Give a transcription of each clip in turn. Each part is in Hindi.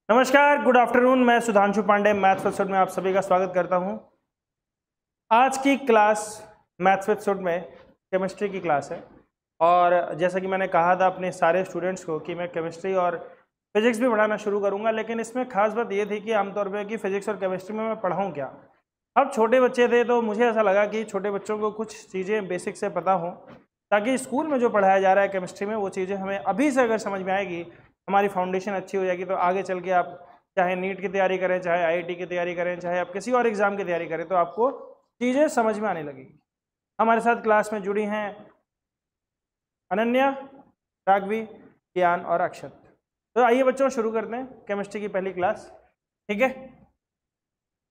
नमस्कार, गुड आफ्टरनून। मैं सुधांशु पांडे मैथ्स विद सूट में आप सभी का स्वागत करता हूं। आज की क्लास मैथ्स विद सूट में केमिस्ट्री की क्लास है और जैसा कि मैंने कहा था अपने सारे स्टूडेंट्स को कि मैं केमिस्ट्री और फिजिक्स भी पढ़ाना शुरू करूंगा, लेकिन इसमें खास बात ये थी कि आमतौर पर कि फिजिक्स और केमिस्ट्री में मैं पढ़ाऊँ क्या। अब छोटे बच्चे थे तो मुझे ऐसा लगा कि छोटे बच्चों को कुछ चीज़ें बेसिक से पता हों, ताकि स्कूल में जो पढ़ाया जा रहा है केमिस्ट्री में वो चीज़ें हमें अभी से अगर समझ में आएगी, हमारी फाउंडेशन अच्छी हो जाएगी, तो आगे चल के आप चाहे नीट की तैयारी करें, चाहे आईआईटी की तैयारी करें, चाहे आप किसी और एग्जाम की तैयारी करें, तो आपको चीज़ें समझ में आने लगेगी। हमारे साथ क्लास में जुड़ी हैं अनन्या, राघवी, ज्ञान और अक्षत। तो आइए बच्चों शुरू करते हैं केमिस्ट्री की पहली क्लास। ठीक है,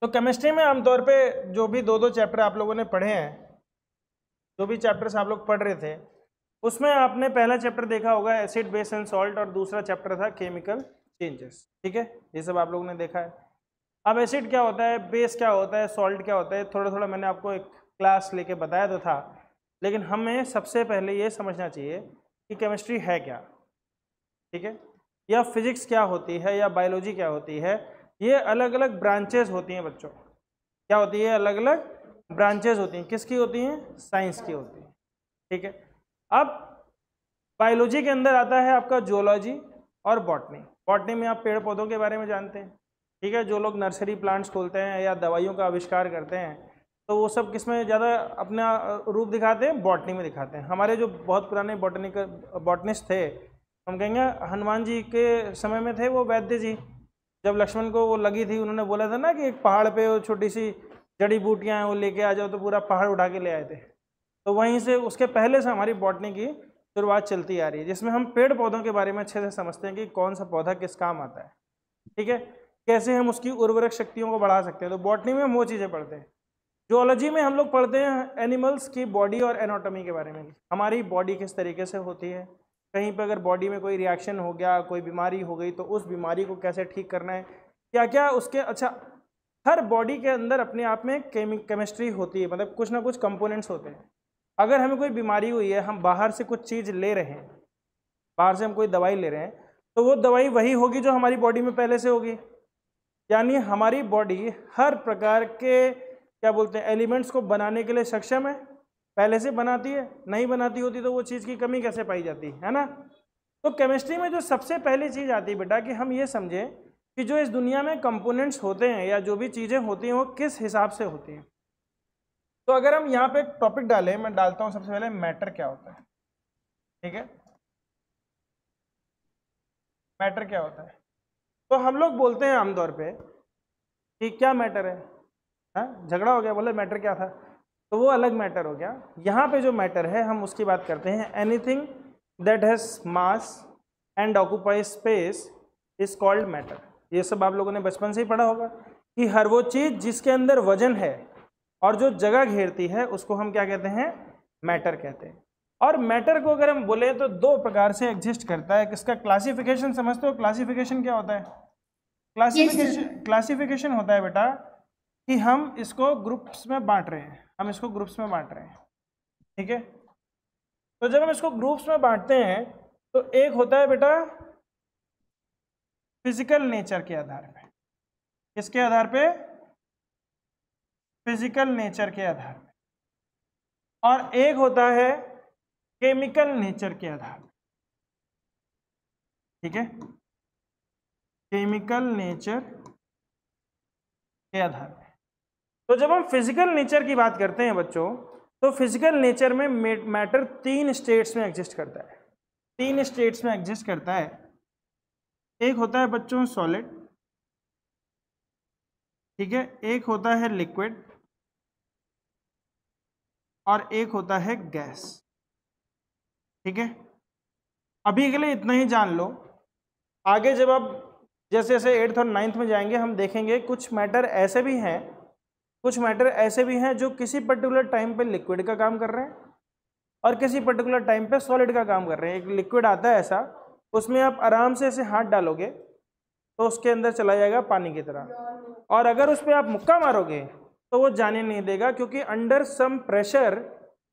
तो केमिस्ट्री में आमतौर पे जो भी दो चैप्टर आप लोगों ने पढ़े हैं, जो भी चैप्टर्स आप लोग पढ़ रहे थे, उसमें आपने पहला चैप्टर देखा होगा एसिड, बेस एंड सॉल्ट, और दूसरा चैप्टर था केमिकल चेंजेस। ठीक है, ये सब आप लोगों ने देखा है। अब एसिड क्या होता है, बेस क्या होता है, सॉल्ट क्या होता है, थोड़ा थोड़ा मैंने आपको एक क्लास लेके बताया तो था, लेकिन हमें सबसे पहले ये समझना चाहिए कि केमिस्ट्री है क्या। ठीक है, या फिजिक्स क्या होती है, या बायोलॉजी क्या होती है। ये अलग अलग ब्रांचेस होती हैं बच्चों। क्या होती है? अलग अलग ब्रांचेस होती हैं। किसकी होती हैं? साइंस की होती हैं। ठीक है, अब बायोलॉजी के अंदर आता है आपका जूलॉजी और बॉटनी। बॉटनी में आप पेड़ पौधों के बारे में जानते हैं। ठीक है, जो लोग नर्सरी प्लांट्स खोलते हैं या दवाइयों का आविष्कार करते हैं, तो वो सब किस में ज़्यादा अपना रूप दिखाते हैं? बॉटनी में दिखाते हैं। हमारे जो बहुत पुराने बॉटनिस्ट थे, हम कहेंगे हनुमान जी के समय में थे वो वैद्य जी। जब लक्ष्मण को वो लगी थी, उन्होंने बोला था ना कि एक पहाड़ पे वो छोटी सी जड़ी बूटियाँ हैं, वो लेके आ जाओ, तो पूरा पहाड़ उठा के ले आए थे। तो वहीं से, उसके पहले से हमारी बॉटनी की शुरुआत चलती आ रही है, जिसमें हम पेड़ पौधों के बारे में अच्छे से समझते हैं कि कौन सा पौधा किस काम आता है। ठीक है, कैसे हम उसकी उर्वरक शक्तियों को बढ़ा सकते हैं। तो बॉटनी में हम वो चीज़ें पढ़ते हैं। जूलॉजी में हम लोग पढ़ते हैं एनिमल्स की बॉडी और एनाटॉमी के बारे में, हमारी बॉडी किस तरीके से होती है। कहीं पर अगर बॉडी में कोई रिएक्शन हो गया, कोई बीमारी हो गई, तो उस बीमारी को कैसे ठीक करना है, क्या क्या उसके। अच्छा, हर बॉडी के अंदर अपने आप में केमिस्ट्री होती है, मतलब कुछ ना कुछ कंपोनेंट्स होते हैं। अगर हमें कोई बीमारी हुई है, हम बाहर से कुछ चीज़ ले रहे हैं, बाहर से हम कोई दवाई ले रहे हैं, तो वो दवाई वही होगी जो हमारी बॉडी में पहले से होगी। यानी हमारी बॉडी हर प्रकार के क्या बोलते हैं एलिमेंट्स को बनाने के लिए सक्षम है, पहले से बनाती है। नहीं बनाती होती तो वो चीज़ की कमी कैसे पाई जाती है ना। तो केमिस्ट्री में जो सबसे पहली चीज़ आती है बेटा, कि हम ये समझें कि जो इस दुनिया में कंपोनेंट्स होते हैं या जो भी चीज़ें होती हैं वो किस हिसाब से होती हैं। तो अगर हम यहाँ पे एक टॉपिक डालें, मैं डालता हूँ सबसे पहले मैटर क्या होता है। ठीक है, मैटर क्या होता है। तो हम लोग बोलते हैं आमतौर पे कि क्या मैटर है। हाँ, झगड़ा हो गया, बोले मैटर क्या था, तो वो अलग मैटर हो गया। यहाँ पे जो मैटर है हम उसकी बात करते हैं। Anything that has mass and occupy space is called matter. ये सब आप लोगों ने बचपन से ही पढ़ा होगा कि हर वो चीज़ जिसके अंदर वजन है और जो जगह घेरती है, उसको हम क्या कहते हैं? मैटर कहते हैं। और मैटर को अगर हम बोले तो दो प्रकार से एग्जिस्ट करता है। किसका क्लासिफिकेशन समझते हो? क्लासिफिकेशन क्या होता है? क्लासिफिकेशन होता है बेटा कि हम इसको ग्रुप्स में बांट रहे हैं, हम इसको ग्रुप्स में बांट रहे हैं। ठीक है, तो जब हम इसको ग्रुप्स में बांटते हैं तो एक होता है बेटा फिजिकल नेचर के आधार पे। किसके आधार पे? फिजिकल नेचर के आधार पे। और एक होता है केमिकल नेचर के आधार पे। ठीक है, केमिकल नेचर के आधार पे। तो जब हम फिजिकल नेचर की बात करते हैं बच्चों, तो फिजिकल नेचर में मैटर तीन स्टेट्स में एग्जिस्ट करता है। तीन स्टेट्स में एग्जिस्ट करता है। एक होता है बच्चों सॉलिड, ठीक है, एक होता है लिक्विड, और एक होता है गैस। ठीक है, अभी के लिए इतना ही जान लो। आगे जब आप जैसे जैसे 8th और 9th में जाएंगे, हम देखेंगे कुछ मैटर ऐसे भी हैं, कुछ मैटर ऐसे भी हैं जो किसी पर्टिकुलर टाइम पे लिक्विड का काम कर रहे हैं और किसी पर्टिकुलर टाइम पे सॉलिड का काम कर रहे हैं। एक लिक्विड आता है ऐसा, उसमें आप आराम से ऐसे हाथ डालोगे तो उसके अंदर चला जाएगा पानी की तरह, और अगर उस पर आप मुक्का मारोगे तो वो जाने नहीं देगा, क्योंकि अंडर सम प्रेशर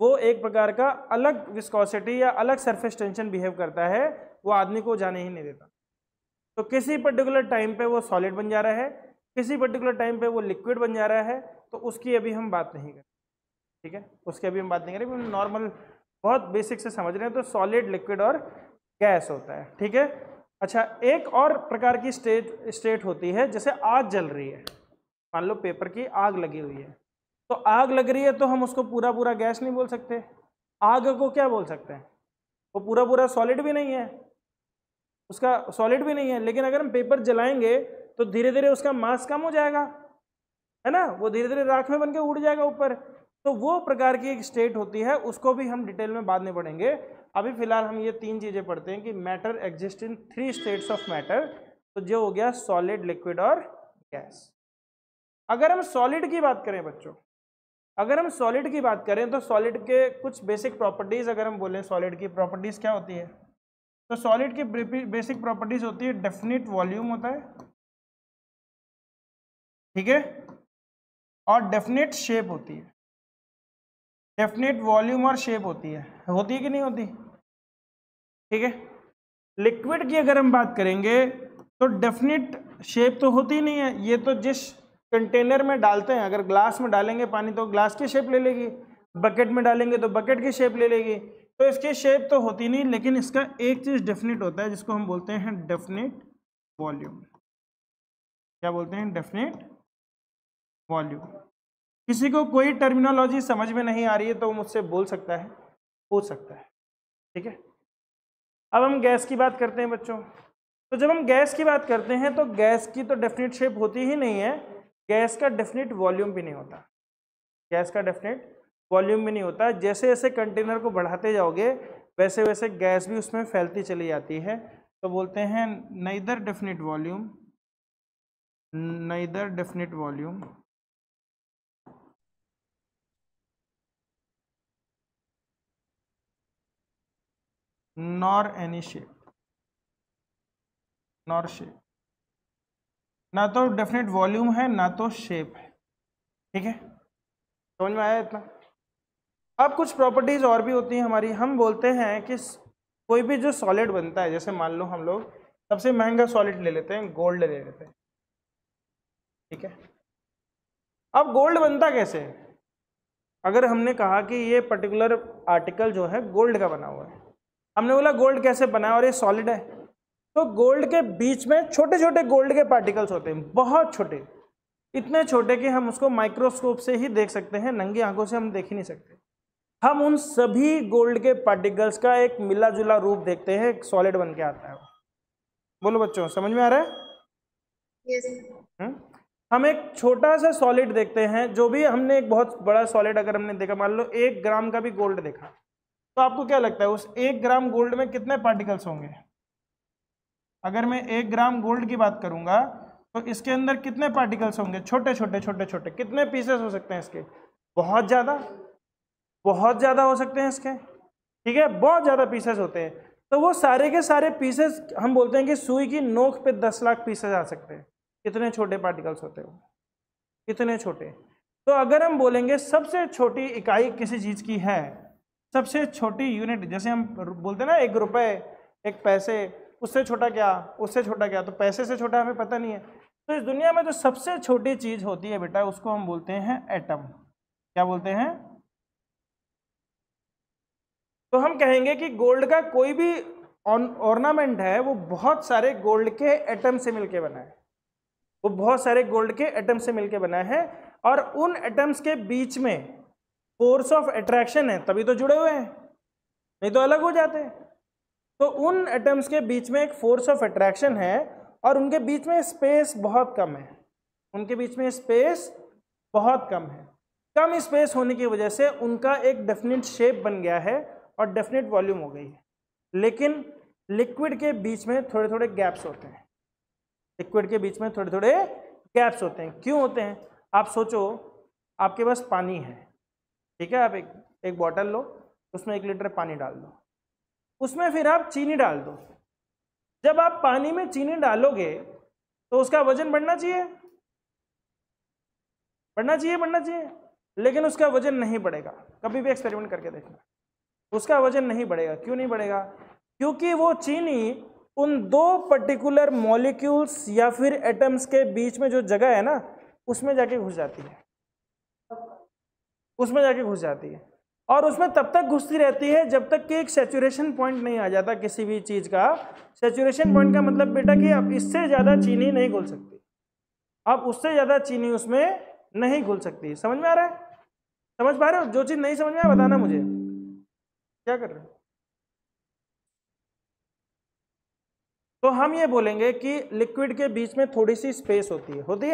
वो एक प्रकार का अलग विस्कोसिटी या अलग सरफेस टेंशन बिहेव करता है, वो आदमी को जाने ही नहीं देता। तो किसी पर्टिकुलर टाइम पे वो सॉलिड बन जा रहा है, किसी पर्टिकुलर टाइम पे वो लिक्विड बन जा रहा है, तो उसकी अभी हम बात नहीं करें, ठीक है, उसकी अभी हम बात नहीं करें, नॉर्मल बहुत बेसिक से समझ रहे हैं। तो सॉलिड, लिक्विड और गैस होता है, ठीक है। अच्छा, एक और प्रकार की स्टेट होती है, जैसे आग जल रही है, मान लो पेपर की आग लगी हुई है, तो आग लग रही है तो हम उसको पूरा पूरा गैस नहीं बोल सकते, आग को क्या बोल सकते हैं, वो पूरा पूरा सॉलिड भी नहीं है, उसका सॉलिड भी नहीं है, लेकिन अगर हम पेपर जलाएंगे तो धीरे धीरे उसका मास कम हो जाएगा, है ना, वो धीरे धीरे राख में बनकर उड़ जाएगा ऊपर। तो वो प्रकार की एक स्टेट होती है, उसको भी हम डिटेल में बाद में पढ़ेंगे। अभी फिलहाल हम ये तीन चीजें पढ़ते हैं कि matter exist in 3 states of matter. तो जो हो गया सॉलिड, लिक्विड और गैस। अगर हम सॉलिड की बात करें बच्चों, अगर हम सॉलिड की बात करें तो सॉलिड के कुछ बेसिक प्रॉपर्टीज, अगर हम बोलें सॉलिड की प्रॉपर्टीज क्या होती है, तो सॉलिड की बेसिक प्रॉपर्टीज होती है, डेफिनिट वॉल्यूम होता है, ठीक है, और डेफिनेट शेप होती है, डेफिनेट वॉल्यूम और शेप होती है कि नहीं होती, ठीक है। लिक्विड की अगर हम बात करेंगे तो डेफिनेट शेप तो होती ही नहीं है, ये तो जिस कंटेनर में डालते हैं, अगर ग्लास में डालेंगे पानी तो ग्लास की शेप ले लेगी, बकेट में डालेंगे तो बकेट की शेप ले लेगी, तो इसकी शेप तो होती नहीं, लेकिन इसका एक चीज डेफिनेट होता है जिसको हम बोलते हैं डेफिनेट वॉल्यूम। क्या बोलते हैं? Definite volume. किसी को कोई टर्मिनोलॉजी समझ में नहीं आ रही है तो मुझसे बोल सकता है, पूछ सकता है, ठीक है। अब हम गैस की बात करते हैं बच्चों। तो जब हम गैस की बात करते हैं तो गैस की तो डेफिनेट शेप होती ही नहीं है, गैस का डेफिनेट वॉल्यूम भी नहीं होता, गैस का डेफिनेट वॉल्यूम भी नहीं होता। जैसे जैसे कंटेनर को बढ़ाते जाओगे वैसे वैसे गैस भी उसमें फैलती चली जाती है, तो बोलते हैं neither definite volume, neither definite volume nor any shape, nor shape, ना तो डेफिनेट वॉल्यूम है ना तो शेप है, ठीक है। समझ में आया इतना? अब कुछ प्रॉपर्टीज और भी होती हैं हमारी। हम बोलते हैं कि कोई भी जो सॉलिड बनता है, जैसे मान लो हम लोग सबसे महंगा सॉलिड ले लेते हैं, गोल्ड ले लेते हैं, ठीक है। अब गोल्ड बनता कैसे है? अगर हमने कहा कि ये पर्टिकुलर आर्टिकल जो है गोल्ड का बना हुआ है, हमने बोला गोल्ड कैसे बना है और ये सॉलिड है, तो गोल्ड के बीच में छोटे छोटे गोल्ड के पार्टिकल्स होते हैं, बहुत छोटे, इतने छोटे कि हम उसको माइक्रोस्कोप से ही देख सकते हैं, नंगी आंखों से हम देख ही नहीं सकते। हम उन सभी गोल्ड के पार्टिकल्स का एक मिला जुला रूप देखते हैं, एक सॉलिड बन के आता है। बोलो बच्चों, समझ में आ रहा है? yes. हम एक छोटा सा सॉलिड देखते हैं, जो भी हमने एक बहुत बड़ा सॉलिड अगर हमने देखा, मान लो 1 ग्राम का भी गोल्ड देखा, तो आपको क्या लगता है उस 1 ग्राम गोल्ड में कितने पार्टिकल्स होंगे? अगर मैं 1 ग्राम गोल्ड की बात करूंगा तो इसके अंदर कितने पार्टिकल्स होंगे? छोटे छोटे छोटे छोटे। कितने पीसेस हो सकते हैं इसके? बहुत ज़्यादा, बहुत ज़्यादा हो सकते हैं इसके, ठीक है, बहुत ज़्यादा पीसेस होते हैं। तो वो सारे के सारे पीसेस, हम बोलते हैं कि सुई की नोक पे 10 लाख पीसेस आ सकते हैं, कितने छोटे पार्टिकल्स होते हैं, कितने छोटे। तो अगर हम बोलेंगे सबसे छोटी इकाई किसी चीज़ की है, सबसे छोटी यूनिट, जैसे हम बोलते हैं ना 1 रुपए, 1 पैसे, उससे छोटा क्या, उससे छोटा क्या, तो पैसे से छोटा हमें पता नहीं है। तो इस दुनिया में जो सबसे छोटी चीज़ होती है बेटा, उसको हम बोलते हैं एटम। क्या बोलते हैं? तो हम कहेंगे कि गोल्ड का कोई भी ऑर्नामेंट है वो बहुत सारे गोल्ड के एटम से मिलके बना है, वो बहुत सारे गोल्ड के एटम से मिलके बना है, और उन एटम्स के बीच में फोर्स ऑफ अट्रैक्शन है, तभी तो जुड़े हुए हैं, नहीं तो अलग हो जाते हैं। तो उन एटम्स के बीच में एक फोर्स ऑफ अट्रैक्शन है और उनके बीच में स्पेस बहुत कम है, उनके बीच में स्पेस बहुत कम है। कम स्पेस होने की वजह से उनका एक डेफिनेट शेप बन गया है और डेफिनेट वॉल्यूम हो गई है। लेकिन लिक्विड के बीच में थोड़े थोड़े गैप्स होते हैं, लिक्विड के बीच में थोड़े थोड़े गैप्स होते हैं। क्यों होते हैं? आप सोचो, आपके पास पानी है, ठीक है, आप एक बॉटल लो, उसमें 1 लीटर पानी डाल दो, उसमें फिर आप चीनी डाल दो। जब आप पानी में चीनी डालोगे तो उसका वजन बढ़ना चाहिए, बढ़ना चाहिए, बढ़ना चाहिए, लेकिन उसका वजन नहीं बढ़ेगा। कभी भी एक्सपेरिमेंट करके देखना, उसका वजन नहीं बढ़ेगा। क्यों नहीं बढ़ेगा? क्योंकि वो चीनी उन दो पर्टिकुलर मॉलिक्यूल्स या फिर एटम्स के बीच में जो जगह है ना, उसमें जाके घुस जाती है, उसमें जाके घुस जाती है। और उसमें तब तक घुसती रहती है जब तक कि एक सैचुरेशन पॉइंट नहीं आ जाता किसी भी चीज का। सैचुरेशन पॉइंट का मतलब बेटा कि अब इससे ज्यादा चीनी नहीं घुल सकती, अब उससे ज्यादा चीनी उसमें नहीं घुल सकती। समझ में आ रहा है? समझ पा रहे हो? जो चीज नहीं समझ में आया बताना मुझे। क्या कर रहे हो? तो हम ये बोलेंगे कि लिक्विड के बीच में थोड़ी सी स्पेस होती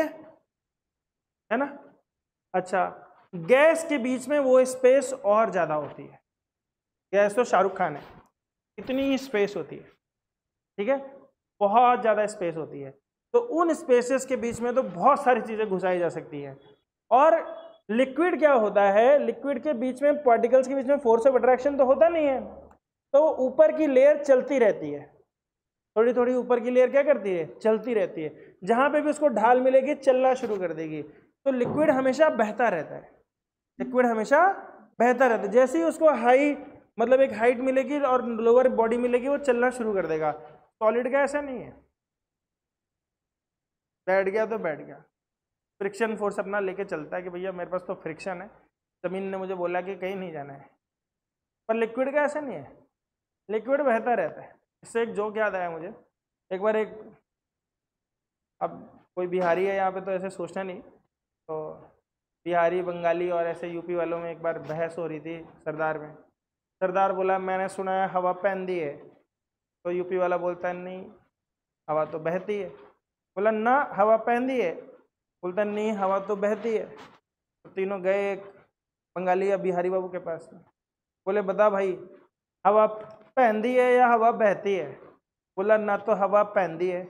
है ना? अच्छा, गैस के बीच में वो स्पेस और ज्यादा होती है। गैस तो शाहरुख खान है, इतनी ही स्पेस होती है, ठीक है, बहुत ज्यादा स्पेस होती है। तो उन स्पेसेस के बीच में तो बहुत सारी चीजें घुसाई जा सकती है। और लिक्विड क्या होता है, लिक्विड के बीच में पार्टिकल्स के बीच में फोर्स ऑफ अट्रैक्शन तो होता नहीं है, तो ऊपर की लेयर चलती रहती है, थोड़ी थोड़ी ऊपर की लेयर क्या करती है, चलती रहती है। जहां पे भी उसको ढाल मिलेगी चलना शुरू कर देगी। तो लिक्विड हमेशा बहता रहता है, लिक्विड हमेशा बहता रहता है। जैसे ही उसको हाई मतलब एक हाइट मिलेगी और लोअर बॉडी मिलेगी, वो चलना शुरू कर देगा। सॉलिड का ऐसा नहीं है, बैठ गया तो बैठ गया, फ्रिक्शन फोर्स अपना लेके चलता है कि भैया मेरे पास तो फ्रिक्शन है, जमीन ने मुझे बोला कि कहीं नहीं जाना है। पर लिक्विड का ऐसा नहीं है, लिक्विड बहता रहता है। इससे एक जोक याद आया मुझे। एक बार एक, अब कोई बिहारी है यहाँ पे तो ऐसे सोचना नहीं, तो बिहारी बंगाली और ऐसे यूपी वालों में एक बार बहस हो रही थी सरदार में। सरदार बोला मैंने सुना है हवा पहन दी है, तो यूपी वाला बोलता है नहीं हवा तो बहती है। बोला ना हवा पहन दी है, बोलता नहीं हवा तो बहती है। तो तीनों गए एक बंगाली या बिहारी बाबू के पास, बोले बता भाई हवा पहन दी है या हवा बहती है? बोला ना तो हवा पहन दी है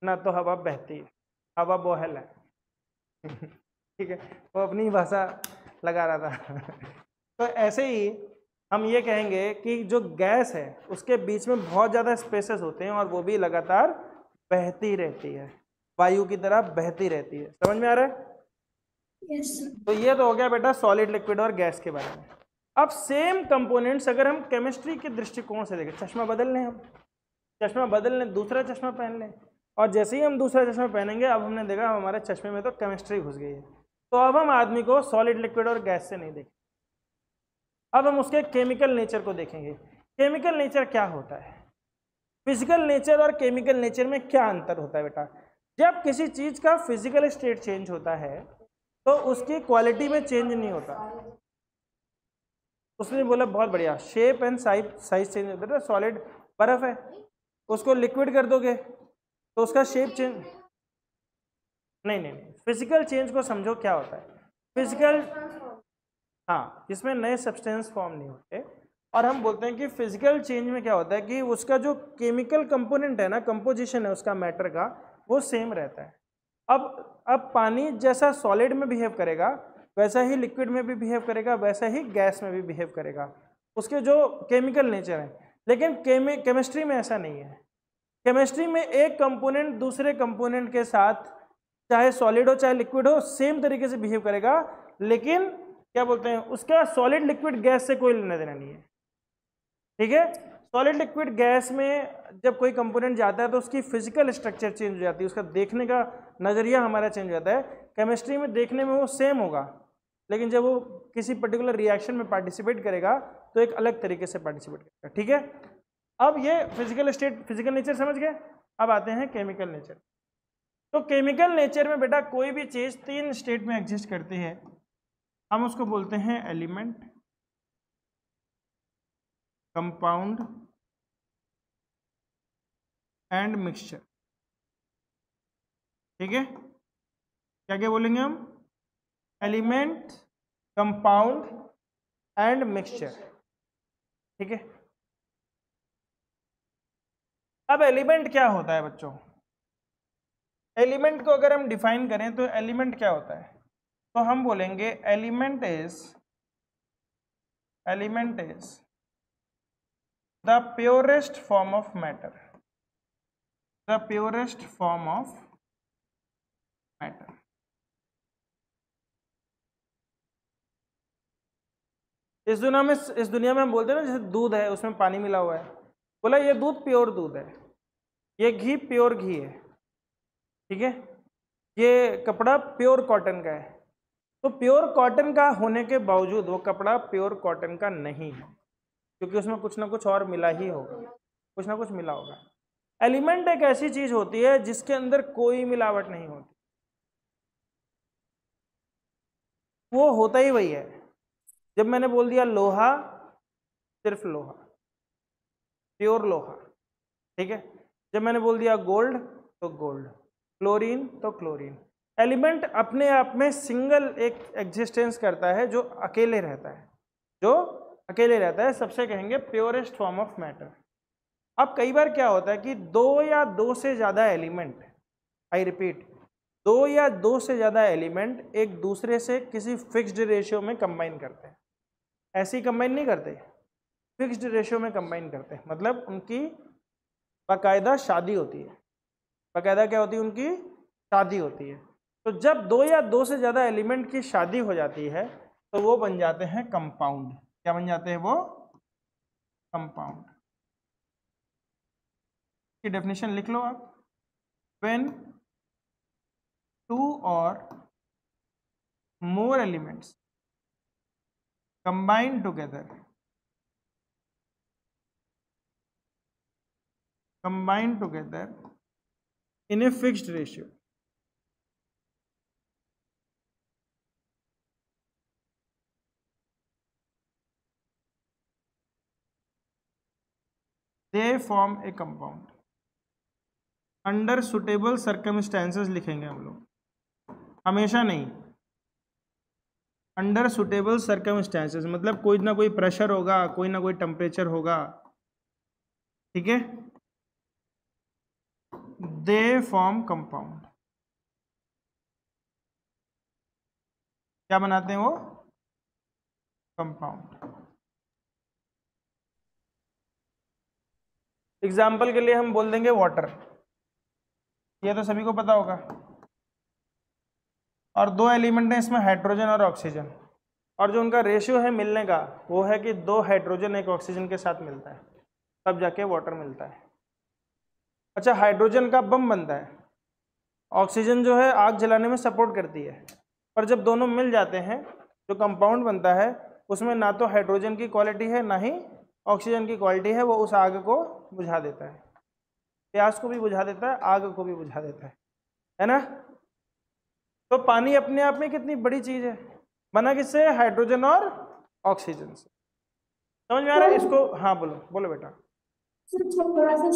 ना तो हवा बहती है, हवा बोहल है। ठीक है, वो अपनी भाषा लगा रहा था। तो ऐसे ही हम ये कहेंगे कि जो गैस है उसके बीच में बहुत ज़्यादा स्पेसेस होते हैं और वो भी लगातार बहती रहती है, वायु की तरह बहती रहती है। समझ में आ रहा है? Yes. तो ये तो हो गया बेटा सॉलिड, लिक्विड और गैस के बारे में। अब सेम कंपोनेंट्स अगर हम केमिस्ट्री के दृष्टिकोण से देखें, चश्मा बदल लें, हम चश्मा बदल लें, दूसरा चश्मा पहन लें, और जैसे ही हम दूसरा चश्मा पहनेंगे अब हमने देखा हमारे चश्मे में तो केमिस्ट्री घुस गई है। तो अब हम आदमी को सॉलिड, लिक्विड और गैस से नहीं देखें, अब हम उसके केमिकल नेचर को देखेंगे। केमिकल नेचर क्या होता है? फिजिकल नेचर और केमिकल नेचर में क्या अंतर होता है बेटा? जब किसी चीज का फिजिकल स्टेट चेंज होता है तो उसकी क्वालिटी में चेंज नहीं होता। उसने बोला बहुत बढ़िया, शेप एंड साइज चेंज होता है। सॉलिड बर्फ है, उसको लिक्विड कर दोगे तो उसका शेप चेंज नहीं, फिजिकल चेंज को समझो क्या होता है। फिजिकल, हाँ, जिसमें नए सब्सटेंस फॉर्म नहीं होते। और हम बोलते हैं कि फिजिकल चेंज में क्या होता है कि उसका जो केमिकल कंपोनेंट है ना, कंपोजिशन है उसका मैटर का, वो सेम रहता है। अब पानी जैसा सॉलिड में बिहेव करेगा वैसा ही लिक्विड में भी बिहेव करेगा, वैसा ही गैस में भी बिहेव करेगा, उसके जो केमिकल नेचर है। लेकिन केमिस्ट्री में ऐसा नहीं है। केमिस्ट्री में एक कंपोनेंट दूसरे कंपोनेंट के साथ, चाहे सॉलिड हो चाहे लिक्विड हो, सेम तरीके से बिहेव करेगा, लेकिन क्या बोलते हैं उसका सॉलिड लिक्विड गैस से कोई लेना देना नहीं है। ठीक है, सॉलिड लिक्विड गैस में जब कोई कंपोनेंट जाता है तो उसकी फिजिकल स्ट्रक्चर चेंज हो जाती है, उसका देखने का नजरिया हमारा चेंज हो जाता है। केमिस्ट्री में देखने में वो सेम होगा, लेकिन जब वो किसी पर्टिकुलर रिएक्शन में पार्टिसिपेट करेगा तो एक अलग तरीके से पार्टिसिपेट करेगा। ठीक है, अब ये फिजिकल स्टेट, फिजिकल नेचर समझ गए। अब आते हैं केमिकल नेचर। तो केमिकल नेचर में बेटा कोई भी चीज 3 स्टेट में एग्जिस्ट करती है, हम उसको बोलते हैं एलिमेंट, कंपाउंड एंड मिक्सचर। ठीक है, क्या क्या बोलेंगे हम? Element, compound and mixture. ठीक है, अब एलिमेंट क्या होता है बच्चों? एलिमेंट को अगर हम डिफाइन करें तो एलिमेंट क्या होता है, तो हम बोलेंगे element is the purest form of matter, the purest form of matter. इस दुनिया में हम बोलते हैं ना, जैसे दूध है उसमें पानी मिला हुआ है, बोला ये दूध प्योर दूध है, ये घी प्योर घी है, ठीक है। ये कपड़ा प्योर कॉटन का है। तो प्योर कॉटन का होने के बावजूद वो कपड़ा प्योर कॉटन का नहीं है, क्योंकि उसमें कुछ ना कुछ और मिला ही होगा, कुछ ना कुछ मिला होगा। एलिमेंट एक ऐसी चीज होती है जिसके अंदर कोई मिलावट नहीं होती, वो होता ही वही है। जब मैंने बोल दिया लोहा, सिर्फ लोहा, प्योर लोहा, ठीक है। जब मैंने बोल दिया गोल्ड तो गोल्ड, क्लोरीन तो क्लोरीन। एलिमेंट अपने आप में सिंगल एक एग्जिस्टेंस करता है, जो अकेले रहता है, जो अकेले रहता है, सबसे कहेंगे प्योरेस्ट फॉर्म ऑफ मैटर। अब कई बार क्या होता है कि दो या दो से ज़्यादा एलिमेंट, आई रिपीट, दो या दो से ज़्यादा एलिमेंट एक दूसरे से किसी फिक्स्ड रेशियो में कंबाइन करते हैं। ऐसे ही कंबाइन नहीं करते, फिक्स्ड रेशियो में कंबाइन करते हैं, मतलब उनकी बाकायदा शादी होती है। बाकायदा क्या होती है? उनकी शादी होती है। तो जब दो या दो से ज़्यादा एलिमेंट की शादी हो जाती है तो वो बन जाते हैं कंपाउंड। क्या बन जाते हैं वो? कंपाउंड। की डेफिनेशन लिख लो आप। व्हेन टू और more elements combine together in a fixed ratio, they form a compound under suitable circumstances। लिखेंगे हम लोग, हमेशा नहीं, अंडर सुटेबल सर्कमस्टेंसेस, मतलब कोई ना कोई प्रेशर होगा, कोई ना कोई टेम्परेचर होगा, ठीक है। They form compound. क्या बनाते हैं वो? कंपाउंड। एग्जाम्पल के लिए हम बोल देंगे वाटर, ये तो सभी को पता होगा। और दो एलिमेंट हैं इसमें, हाइड्रोजन और ऑक्सीजन, और जो उनका रेशियो है मिलने का वो है कि दो हाइड्रोजन एक ऑक्सीजन के साथ मिलता है, तब जाके वाटर मिलता है। अच्छा, हाइड्रोजन का बम बनता है, ऑक्सीजन जो है आग जलाने में सपोर्ट करती है, पर जब दोनों मिल जाते हैं जो कंपाउंड बनता है उसमें ना तो हाइड्रोजन की क्वालिटी है ना ही ऑक्सीजन की क्वालिटी है, वो उस आग को बुझा देता है। प्यास को भी बुझा देता है, आग को भी बुझा देता है ना। तो पानी अपने आप में कितनी बड़ी चीज है, बना किससे? हाइड्रोजन और ऑक्सीजन से। समझ में आ रहा है इसको? हाँ बोलो बोलो बेटा। थोड़ा सा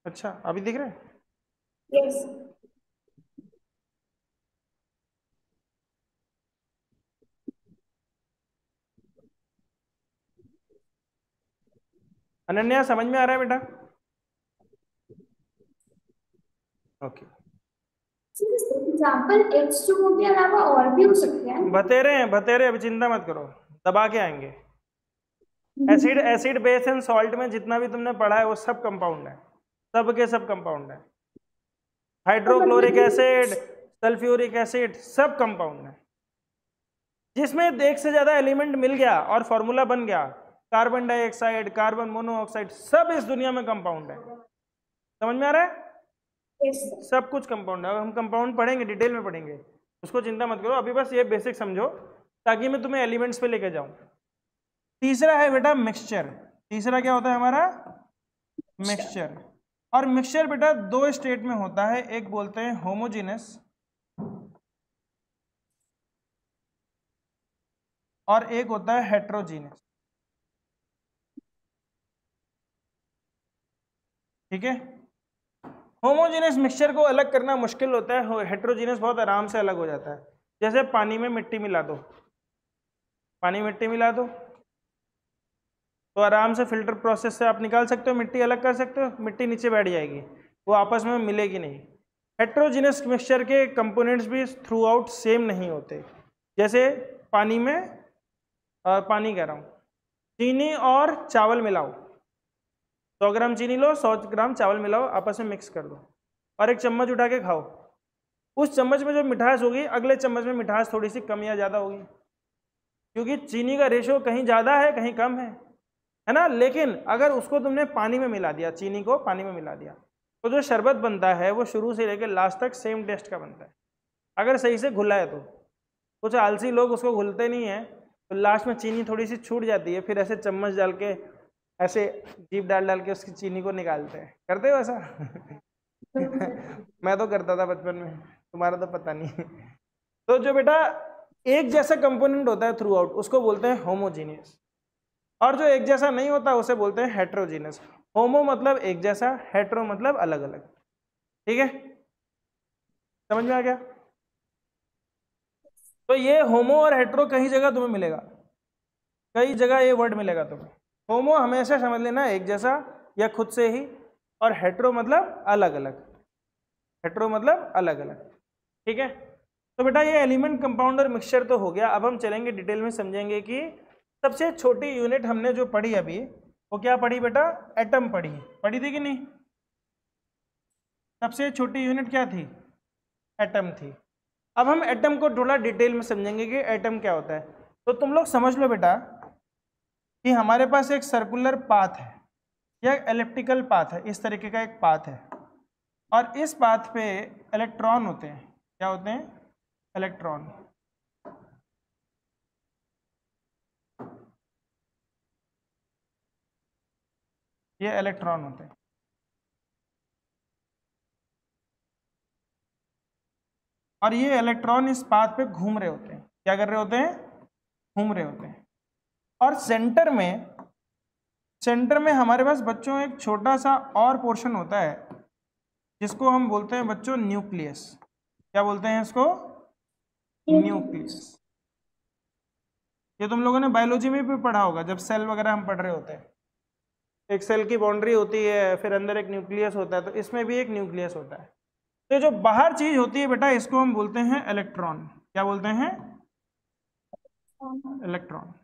अच्छा, अभी दिख रहे हैं? यस। अनन्या समझ में आ रहा है बेटा? ओके। एग्जांपल H2O के अलावा और भी हो सकते हैं। बतेरे, अभी चिंता मत करो, दबा के आएंगे। एसिड बेस एंड सॉल्ट में जितना भी तुमने पढ़ा है वो सब कंपाउंड है, सब के सब कंपाउंड है। हाइड्रोक्लोरिक एसिड, सल्फ्यूरिक एसिड, सब कंपाउंड है। जिसमें एक से ज्यादा एलिमेंट मिल गया और फॉर्मूला बन गया, कार्बन डाइऑक्साइड, कार्बन मोनोऑक्साइड, सब इस दुनिया में कंपाउंड है। समझ में आ रहा है? yes, सब कुछ कंपाउंड है। अब हम कंपाउंड पढ़ेंगे, डिटेल में पढ़ेंगे, उसको चिंता मत करो, अभी बस ये बेसिक समझो ताकि मैं तुम्हें एलिमेंट्स पे लेके जाऊं। तीसरा है बेटा मिक्सचर। तीसरा क्या होता है हमारा? मिक्सचर। और मिक्सचर बेटा दो स्टेट में होता है, एक बोलते हैं होमोजेनस और एक होता है हेट्रोजीनस, ठीक है। होमोजेनस मिक्सचर को अलग करना मुश्किल होता है, हेट्रोजीनस बहुत आराम से अलग हो जाता है। जैसे पानी में मिट्टी मिला दो, पानी मिट्टी मिला दो तो आराम से फिल्टर प्रोसेस से आप निकाल सकते हो, मिट्टी अलग कर सकते हो, मिट्टी नीचे बैठ जाएगी, वो आपस में मिलेगी नहीं। हेट्रोजीनस मिक्सचर के कंपोनेंट्स भी थ्रू आउट सेम नहीं होते। जैसे पानी में पानी कह रहा हूँ, चीनी और चावल मिलाओ, 100 ग्राम चीनी लो, 100 ग्राम चावल मिलाओ, आपस में मिक्स कर दो और एक चम्मच उठा के खाओ। उस चम्मच में जो मिठास होगी अगले चम्मच में मिठास थोड़ी सी कम या ज़्यादा होगी, क्योंकि चीनी का रेशियो कहीं ज़्यादा है कहीं कम है ना। लेकिन अगर उसको तुमने पानी में मिला दिया, चीनी को पानी में मिला दिया, तो जो शरबत बनता है वो शुरू से लेकर लास्ट तक सेम टेस्ट का बनता है, अगर सही से घुला है तो। कुछ आलसी लोग उसको घुलते नहीं है, तो लास्ट में चीनी थोड़ी सी छूट जाती है, फिर ऐसे चम्मच डाल के ऐसे जीभ डाल डाल के उसकी चीनी को निकालते हैं। करते हो ऐसा? मैं तो करता था बचपन में, तुम्हारा तो पता नहीं। तो जो बेटा एक जैसा कंपोनेंट होता है थ्रू आउट, उसको बोलते हैं होमोजीनियस, और जो एक जैसा नहीं होता उसे बोलते हैं हेट्रोजीनियस। होमो मतलब एक जैसा, हेट्रो मतलब अलग अलग। ठीक है, समझ में आ गया? तो ये होमो और हेट्रो कई जगह तुम्हें मिलेगा, कई जगह ये वर्ड मिलेगा तुम्हें। होमो हमेशा समझ लेना एक जैसा या खुद से ही, और हेट्रो मतलब अलग अलग, हेट्रो मतलब अलग अलग। ठीक है, तो बेटा ये एलिमेंट, कंपाउंड और मिक्सचर तो हो गया। अब हम चलेंगे डिटेल में, समझेंगे कि सबसे छोटी यूनिट हमने जो पढ़ी अभी, वो क्या पढ़ी बेटा? एटम पढ़ी। पढ़ी थी कि नहीं? सबसे छोटी यूनिट क्या थी? एटम थी। अब हम एटम को थोड़ा डिटेल में समझेंगे कि एटम क्या होता है। तो तुम लोग समझ लो बेटा कि हमारे पास एक सर्कुलर पाथ है या एलिप्टिकल पाथ है, इस तरीके का एक पाथ है, और इस पाथ पे इलेक्ट्रॉन होते हैं। क्या होते हैं? इलेक्ट्रॉन। ये इलेक्ट्रॉन होते हैं, और ये इलेक्ट्रॉन इस पाथ पे घूम रहे होते हैं। क्या कर रहे होते हैं? घूम रहे होते हैं। और सेंटर में हमारे पास बच्चों एक छोटा सा और पोर्शन होता है, जिसको हम बोलते हैं बच्चों न्यूक्लियस। क्या बोलते हैं इसको? न्यूक्लियस। ये तुम लोगों ने बायोलॉजी में भी पढ़ा होगा, जब सेल वगैरह हम पढ़ रहे होते हैं। एक सेल की बाउंड्री होती है, फिर अंदर एक न्यूक्लियस होता है, तो इसमें भी एक न्यूक्लियस होता है। तो जो बाहर चीज होती है बेटा, इसको हम बोलते हैं इलेक्ट्रॉन। क्या बोलते हैं? इलेक्ट्रॉन।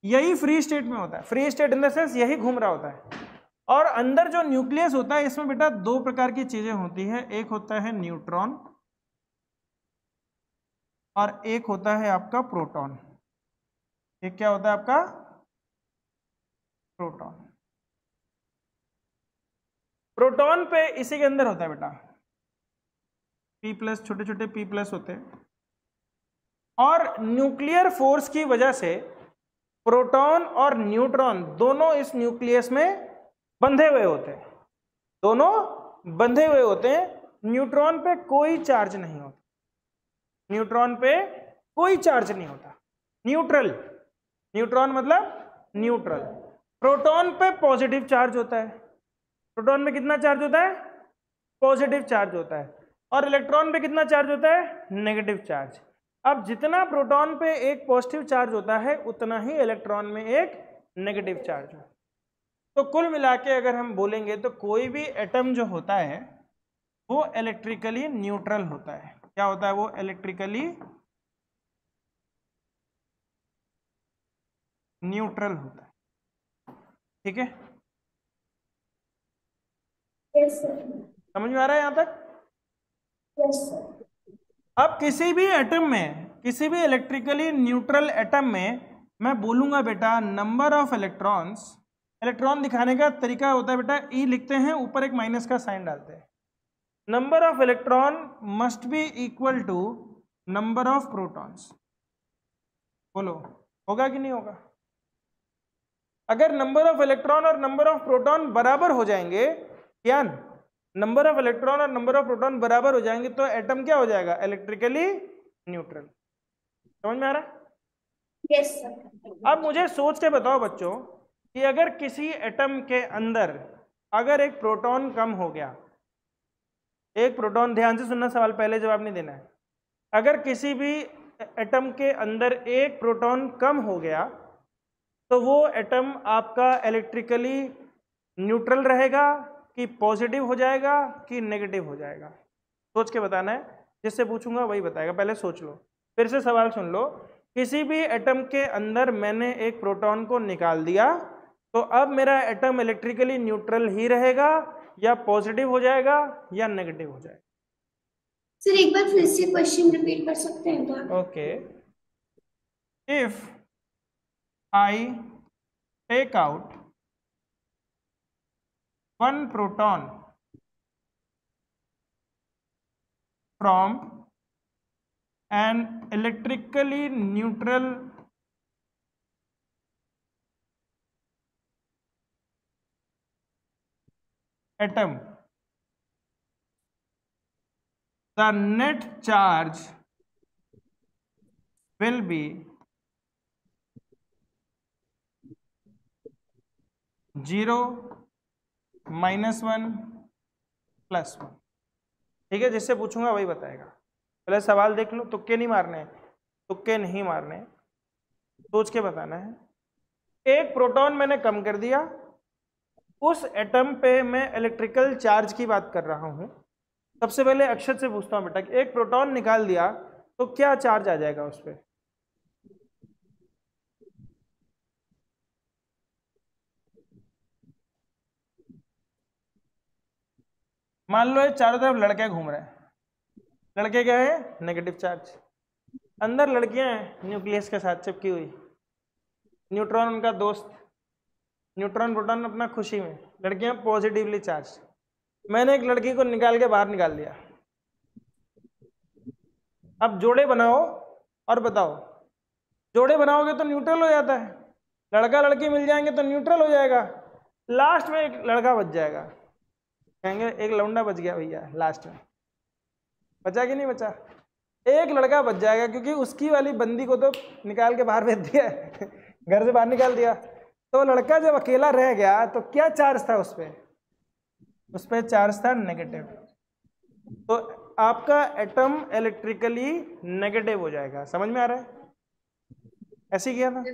यही फ्री स्टेट में होता है, free state in the sense यही घूम रहा होता है। और अंदर जो न्यूक्लियस होता है, इसमें बेटा दो प्रकार की चीजें होती है, एक होता है न्यूट्रॉन और एक होता है आपका प्रोटॉन। एक क्या होता है आपका? प्रोटॉन। प्रोटॉन पे इसी के अंदर होता है बेटा P+, छोटे छोटे P+ होते हैं, और न्यूक्लियर फोर्स की वजह से प्रोटॉन और न्यूट्रॉन दोनों इस न्यूक्लियस में बंधे हुए होते हैं, दोनों बंधे हुए होते हैं। न्यूट्रॉन पे कोई चार्ज नहीं होता, न्यूट्रॉन पे कोई चार्ज नहीं होता, न्यूट्रल। न्यूट्रॉन मतलब न्यूट्रल। प्रोटॉन पे पॉजिटिव चार्ज होता है। प्रोटॉन में कितना चार्ज होता है? पॉजिटिव चार्ज होता है। और इलेक्ट्रॉन पे कितना चार्ज होता है? Negative charge. अब जितना प्रोटॉन पे एक पॉजिटिव चार्ज होता है, उतना ही इलेक्ट्रॉन में एक नेगेटिव चार्ज होता है। तो कुल मिला के अगर हम बोलेंगे तो कोई भी एटम जो होता है वो इलेक्ट्रिकली न्यूट्रल होता है। क्या होता है वो? इलेक्ट्रिकली न्यूट्रल होता है। ठीक है, यस सर। समझ में आ रहा है यहां तक? Yes sir. अब किसी भी एटम में, किसी भी इलेक्ट्रिकली न्यूट्रल एटम में मैं बोलूंगा बेटा नंबर ऑफ इलेक्ट्रॉन्स। इलेक्ट्रॉन दिखाने का तरीका होता है बेटा, ई लिखते हैं, ऊपर एक माइनस का साइन डालते हैं। Number of electron must be equal to number of protons. बोलो, होगा कि नहीं होगा? अगर नंबर ऑफ इलेक्ट्रॉन और नंबर ऑफ प्रोटॉन बराबर हो जाएंगे, क्या नंबर ऑफ इलेक्ट्रॉन और नंबर ऑफ प्रोटॉन बराबर हो जाएंगे, तो एटम क्या हो जाएगा? Electrically neutral. समझ में आ रहा है? Yes sir. अब मुझे सोच के बताओ बच्चों कि अगर किसी एटम के अंदर अगर एक प्रोटॉन कम हो गया, एक प्रोटॉन, ध्यान से सुनना सवाल, पहले जवाब नहीं देना है। अगर किसी भी एटम के अंदर एक प्रोटॉन कम हो गया, तो वो एटम आपका इलेक्ट्रिकली न्यूट्रल रहेगा कि पॉजिटिव हो जाएगा कि नेगेटिव हो जाएगा? सोच के बताना है, जिससे पूछूंगा वही बताएगा। पहले सोच लो, फिर से सवाल सुन लो। किसी भी एटम के अंदर मैंने एक प्रोटॉन को निकाल दिया, तो अब मेरा एटम इलेक्ट्रिकली न्यूट्रल ही रहेगा या पॉजिटिव हो जाएगा या नेगेटिव हो जाएगा? सर एक बार फिर से क्वेश्चन रिपीट कर सकते हैं क्या? Okay, if I take out one proton from an electrically neutral atom, the net charge will be 0, -1, +1। ठीक है, जिससे पूछूंगा वही बताएगा। पहले सवाल देख लो, तुक्के नहीं मारने हैं, तुक्के नहीं मारने, सोच के बताना है। एक प्रोटॉन मैंने कम कर दिया, उस एटम पे मैं इलेक्ट्रिकल चार्ज की बात कर रहा हूं। सबसे पहले अक्षत से पूछता हूं बेटा, एक प्रोटॉन निकाल दिया तो क्या चार्ज आ जाएगा उस पर? मान लो ये चारों तरफ लड़के घूम रहे हैं, लड़के क्या है? Negative charge. अंदर लड़कियां हैं न्यूक्लियस के साथ चिपकी हुई, न्यूट्रॉन उनका दोस्त, न्यूट्रॉन प्रोटॉन अपना खुशी में, लड़कियां पॉजिटिवली चार्ज। मैंने एक लड़की को निकाल के बाहर निकाल दिया। अब जोड़े बनाओ और बताओ, जोड़े बनाओगे तो न्यूट्रल हो जाता है, लड़का लड़की मिल जाएंगे तो न्यूट्रल हो जाएगा, लास्ट में एक लड़का बच जाएगा, कहेंगे एक लौंडा बच गया भैया, लास्ट में बचा कि नहीं बचा? एक लड़का बच जाएगा, क्योंकि उसकी वाली बंदी को तो निकाल के बाहर भेज दिया घर से बाहर निकाल दिया। तो लड़का जब अकेला रह गया तो क्या चार्ज था उस पर चार्ज था नेगेटिव। तो आपका एटम इलेक्ट्रिकली नेगेटिव हो जाएगा। समझ में आ रहा है? ऐसे किया ना,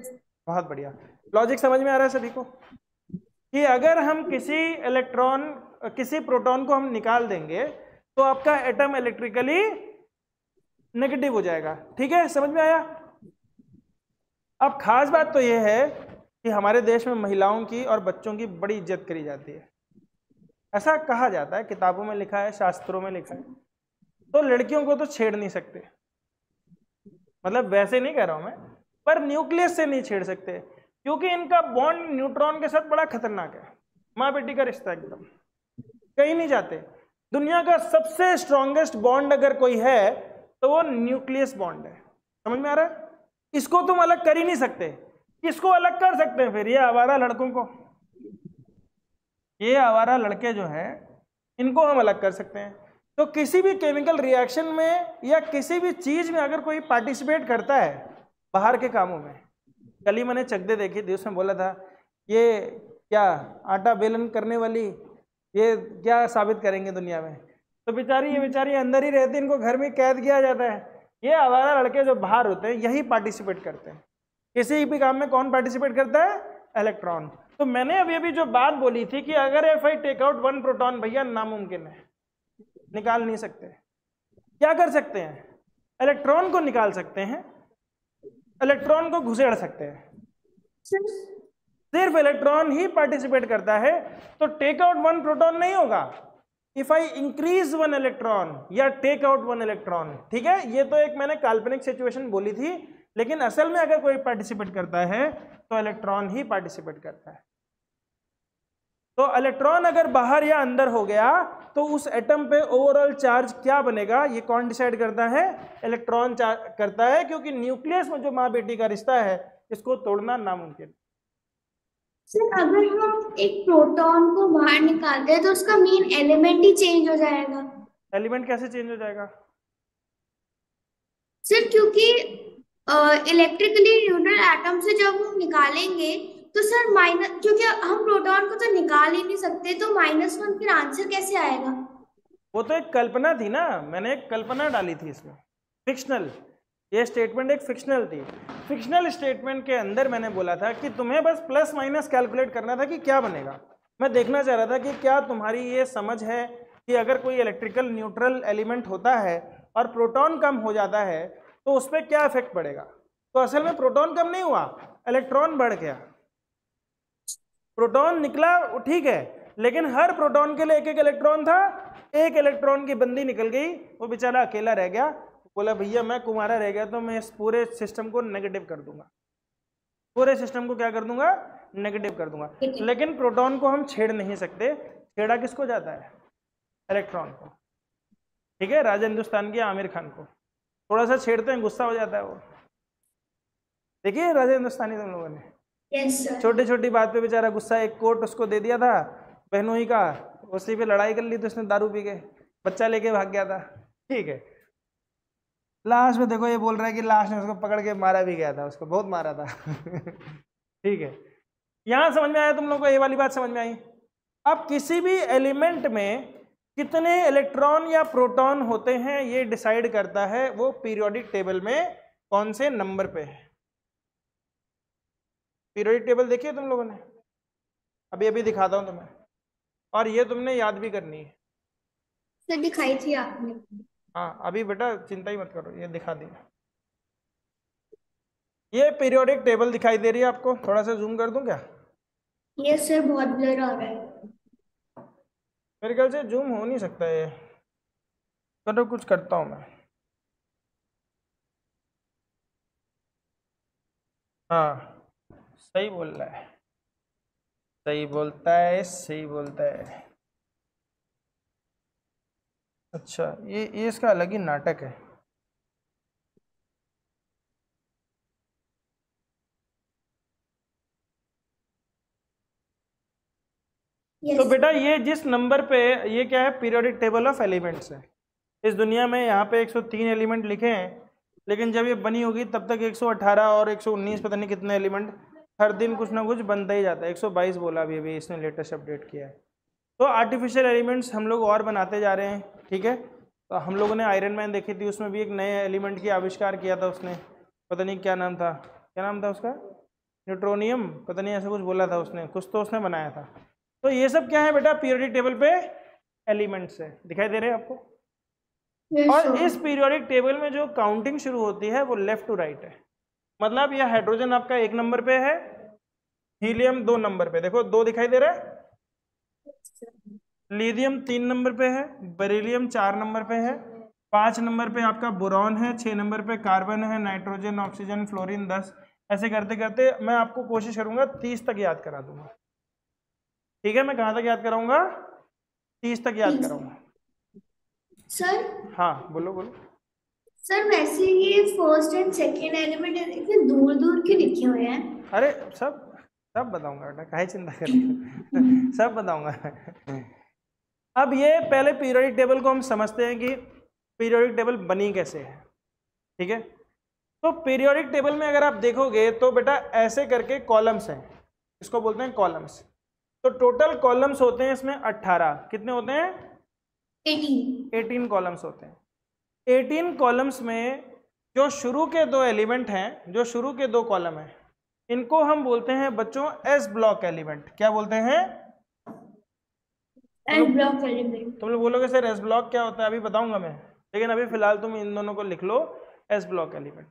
बहुत बढ़िया। लॉजिक समझ में आ रहा है सभी को कि अगर हम किसी प्रोटॉन को हम निकाल देंगे तो आपका एटम इलेक्ट्रिकली नेगेटिव हो जाएगा। ठीक है, समझ में आया? अब खास बात तो यह है कि हमारे देश में महिलाओं की और बच्चों की बड़ी इज्जत करी जाती है। ऐसा कहा जाता है, किताबों में लिखा है, शास्त्रों में लिखा है। तो लड़कियों को तो छेड़ नहीं सकते, मतलब वैसे नहीं कह रहा हूं मैं, पर न्यूक्लियस से नहीं छेड़ सकते, क्योंकि इनका बॉन्ड न्यूट्रॉन के साथ बड़ा खतरनाक है। माँ बेटी का रिश्ता एकदम कहीं नहीं जाते। दुनिया का सबसे स्ट्रॉन्गेस्ट बॉन्ड अगर कोई है तो वो न्यूक्लियस बॉन्ड है। समझ में आ रहा है? इसको तुम अलग कर ही नहीं सकते। किसको अलग कर सकते हैं फिर? ये आवारा लड़कों को, ये आवारा लड़के जो हैं इनको हम अलग कर सकते हैं। तो किसी भी केमिकल रिएक्शन में या किसी भी चीज में अगर कोई पार्टिसिपेट करता है बाहर के कामों में, कल ही मैंने चकदे देखी थी, उसमें बोला था ये क्या आटा बेलन करने वाली ये क्या साबित करेंगे दुनिया में, तो ये बेचारी अंदर ही रहती, इनको घर में कैद किया जाता है। ये आवारा लड़के जो बाहर होते हैं यही पार्टिसिपेट करते हैं। किसी भी काम में कौन पार्टिसिपेट करता है? इलेक्ट्रॉन। तो मैंने अभी जो बात बोली थी कि अगर if I take out one proton, भैया नामुमकिन है, निकाल नहीं सकते। क्या कर सकते हैं? इलेक्ट्रॉन को निकाल सकते हैं, इलेक्ट्रॉन को घुसेड़ सकते हैं। सिर्फ इलेक्ट्रॉन ही पार्टिसिपेट करता है। तो टेक आउट वन प्रोटॉन नहीं होगा, if I increase one electron या टेक आउट वन इलेक्ट्रॉन। ठीक है, ये तो एक मैंने काल्पनिक सिचुएशन बोली थी, लेकिन असल में अगर कोई पार्टिसिपेट करता है तो इलेक्ट्रॉन ही पार्टिसिपेट करता है। तो इलेक्ट्रॉन अगर बाहर या अंदर हो गया तो उस एटम पे ओवरऑल चार्ज क्या बनेगा, ये कौन डिसाइड करता है? इलेक्ट्रॉन करता है, क्योंकि न्यूक्लियस में जो माँ बेटी का रिश्ता है इसको तोड़ना नामुमकिन। सर अगर हम एक प्रोटॉन को बाहर निकालते हैं तो उसका मेन एलिमेंट ही चेंज हो जाएगा। एलिमेंट कैसे चेंज हो जाएगा? सर क्योंकि इलेक्ट्रिकली न्यूट्रल एटम से जब हम निकालेंगे तो सर माइनस, क्योंकि हम प्रोटॉन को तो निकाल ही नहीं सकते, तो -1 फिर आंसर कैसे आएगा? वो तो एक कल्पना थी ना, मैंने एक कल्पना डाली थी इसमें, फिक्शनल। ये स्टेटमेंट एक फिक्शनल थी। फिक्शनल स्टेटमेंट के अंदर मैंने बोला था कि तुम्हें बस प्लस माइनस कैलकुलेट करना था कि क्या बनेगा। मैं देखना चाह रहा था कि क्या तुम्हारी ये समझ है कि अगर कोई इलेक्ट्रिकल न्यूट्रल एलिमेंट होता है और प्रोटॉन कम हो जाता है तो उस पर क्या इफेक्ट पड़ेगा। तो असल में प्रोटॉन कम नहीं हुआ, इलेक्ट्रॉन बढ़ गया। प्रोटॉन निकला ठीक है, लेकिन हर प्रोटॉन के लिए एक एक इलेक्ट्रॉन था। एक इलेक्ट्रॉन की बंदी निकल गई, वो बेचारा अकेला रह गया, बोला भैया मैं कुमारा रह गया तो मैं इस पूरे सिस्टम को नेगेटिव कर दूंगा। पूरे सिस्टम को क्या कर दूंगा, नेगेटिव कर दूंगा। लेकिन प्रोटॉन को हम छेड़ नहीं सकते, छेड़ा किसको जाता है, इलेक्ट्रॉन को। ठीक है, राजा हिंदुस्तान के आमिर खान को थोड़ा सा छेड़ते हैं, गुस्सा हो जाता है वो। देखिए राजा हिंदुस्तानी तुम लोगों ने, छोटी छोटी बात पे बेचारा गुस्सा, एक कोट उसको दे दिया था बहनोई का, उसी पे लड़ाई कर ली तो उसने दारू पी के बच्चा लेके भाग गया था। ठीक है, लास्ट में देखो ये बोल रहा है कि लास्ट में उसको पकड़ के मारा भी गया था, उसको बहुत मारा था। ठीक है, यहां समझ में आया तुम लोग को, ये वाली बात समझ में आई। अब किसी भी एलिमेंट में कितने इलेक्ट्रॉन या प्रोटॉन होते हैं ये डिसाइड करता है वो पीरियोडिक टेबल में कौन से नंबर पे है। पीरियोडिक टेबल देखिए तुम लोगों ने, अभी अभी दिखाता हूं तुम्हें, और ये तुमने याद भी करनी है। सर दिखाई थी आपने। हाँ अभी बेटा चिंता ही मत करो, ये दिखा दिया। ये पीरियोडिक टेबल दिखाई दे रही है आपको, थोड़ा सा जूम कर दूं क्या? यस सर, बहुत ब्लर आ रहा है। मेरे ख्याल से जूम हो नहीं सकता ये, चलो कुछ करता हूं मैं। हाँ सही बोल रहा है, सही बोलता है, सही बोलता है। अच्छा ये इसका अलग ही नाटक है। तो बेटा ये जिस नंबर पे, ये क्या है, पीरियोडिक टेबल ऑफ एलिमेंट्स है। इस दुनिया में यहाँ पे 103 एलिमेंट लिखे हैं, लेकिन जब ये बनी होगी तब तक 118 और 119 पता नहीं कितने एलिमेंट, हर दिन कुछ ना कुछ बनता ही जाता है। 122 बोला अभी इसने लेटेस्ट अपडेट किया है। तो आर्टिफिशियल एलिमेंट्स हम लोग और बनाते जा रहे हैं। ठीक है, तो हम लोगों ने आयरन मैन देखी थी, उसमें भी एक नए एलिमेंट की आविष्कार किया था उसने, पता नहीं क्या नाम था, क्या नाम था उसका, न्यूट्रोनियम पता नहीं ऐसा कुछ बोला था उसने, कुछ तो उसने बनाया था। तो ये सब क्या है बेटा, पीरियोडिक टेबल पे एलिमेंट्स है, दिखाई दे रहे हैं आपको। और इस पीरियोडिक टेबल में जो काउंटिंग शुरू होती है वो लेफ्ट टू राइट है। मतलब यह हाइड्रोजन आपका 1 नंबर पे है, हीलियम 2 नंबर पे, देखो 2 दिखाई दे रहा है, लिथियम 3 नंबर पे है, बेरिलियम 4 नंबर पे है, 5 नंबर पे आपका बोरॉन है, 6 नंबर पे कार्बन है, नाइट्रोजन, ऑक्सीजन, फ्लोरीन 10। ऐसे करते करते मैं आपको कोशिश करूंगा 30 तक याद करा दूंगा। ठीक है, मैं कहाँ तक याद कराऊंगा, 30 तक याद कराऊंगा। सर हाँ बोलो बोलो। सर वैसे ये फर्स्ट एंड सेकंड एलिमेंट इतने दूर दूर क्यों लिखे हुए हैं? अरे सब बताऊंगा बेटा, काहे चिंता कर रहे हो, सब बताऊंगा। अब ये पहले पीरियोडिक टेबल को हम समझते हैं कि पीरियोडिक टेबल बनी कैसे है। ठीक है, तो पीरियोडिक टेबल में अगर आप देखोगे तो बेटा ऐसे करके कॉलम्स हैं, इसको बोलते हैं कॉलम्स। तो टोटल कॉलम्स होते हैं इसमें 18, कितने होते हैं, 18 कॉलम्स होते हैं। 18 कॉलम्स में जो शुरू के 2 एलिमेंट हैं, जो शुरू के 2 कॉलम हैं, इनको हम बोलते हैं बच्चों एस ब्लॉक एलिमेंट। क्या बोलते हैं, एस ब्लॉक एलिमेंट। तुम लोग बोलोगे सर एस ब्लॉक क्या होता है, अभी बताऊंगा मैं, लेकिन अभी फिलहाल तुम इन दोनों को लिख लो, एस ब्लॉक एलिमेंट।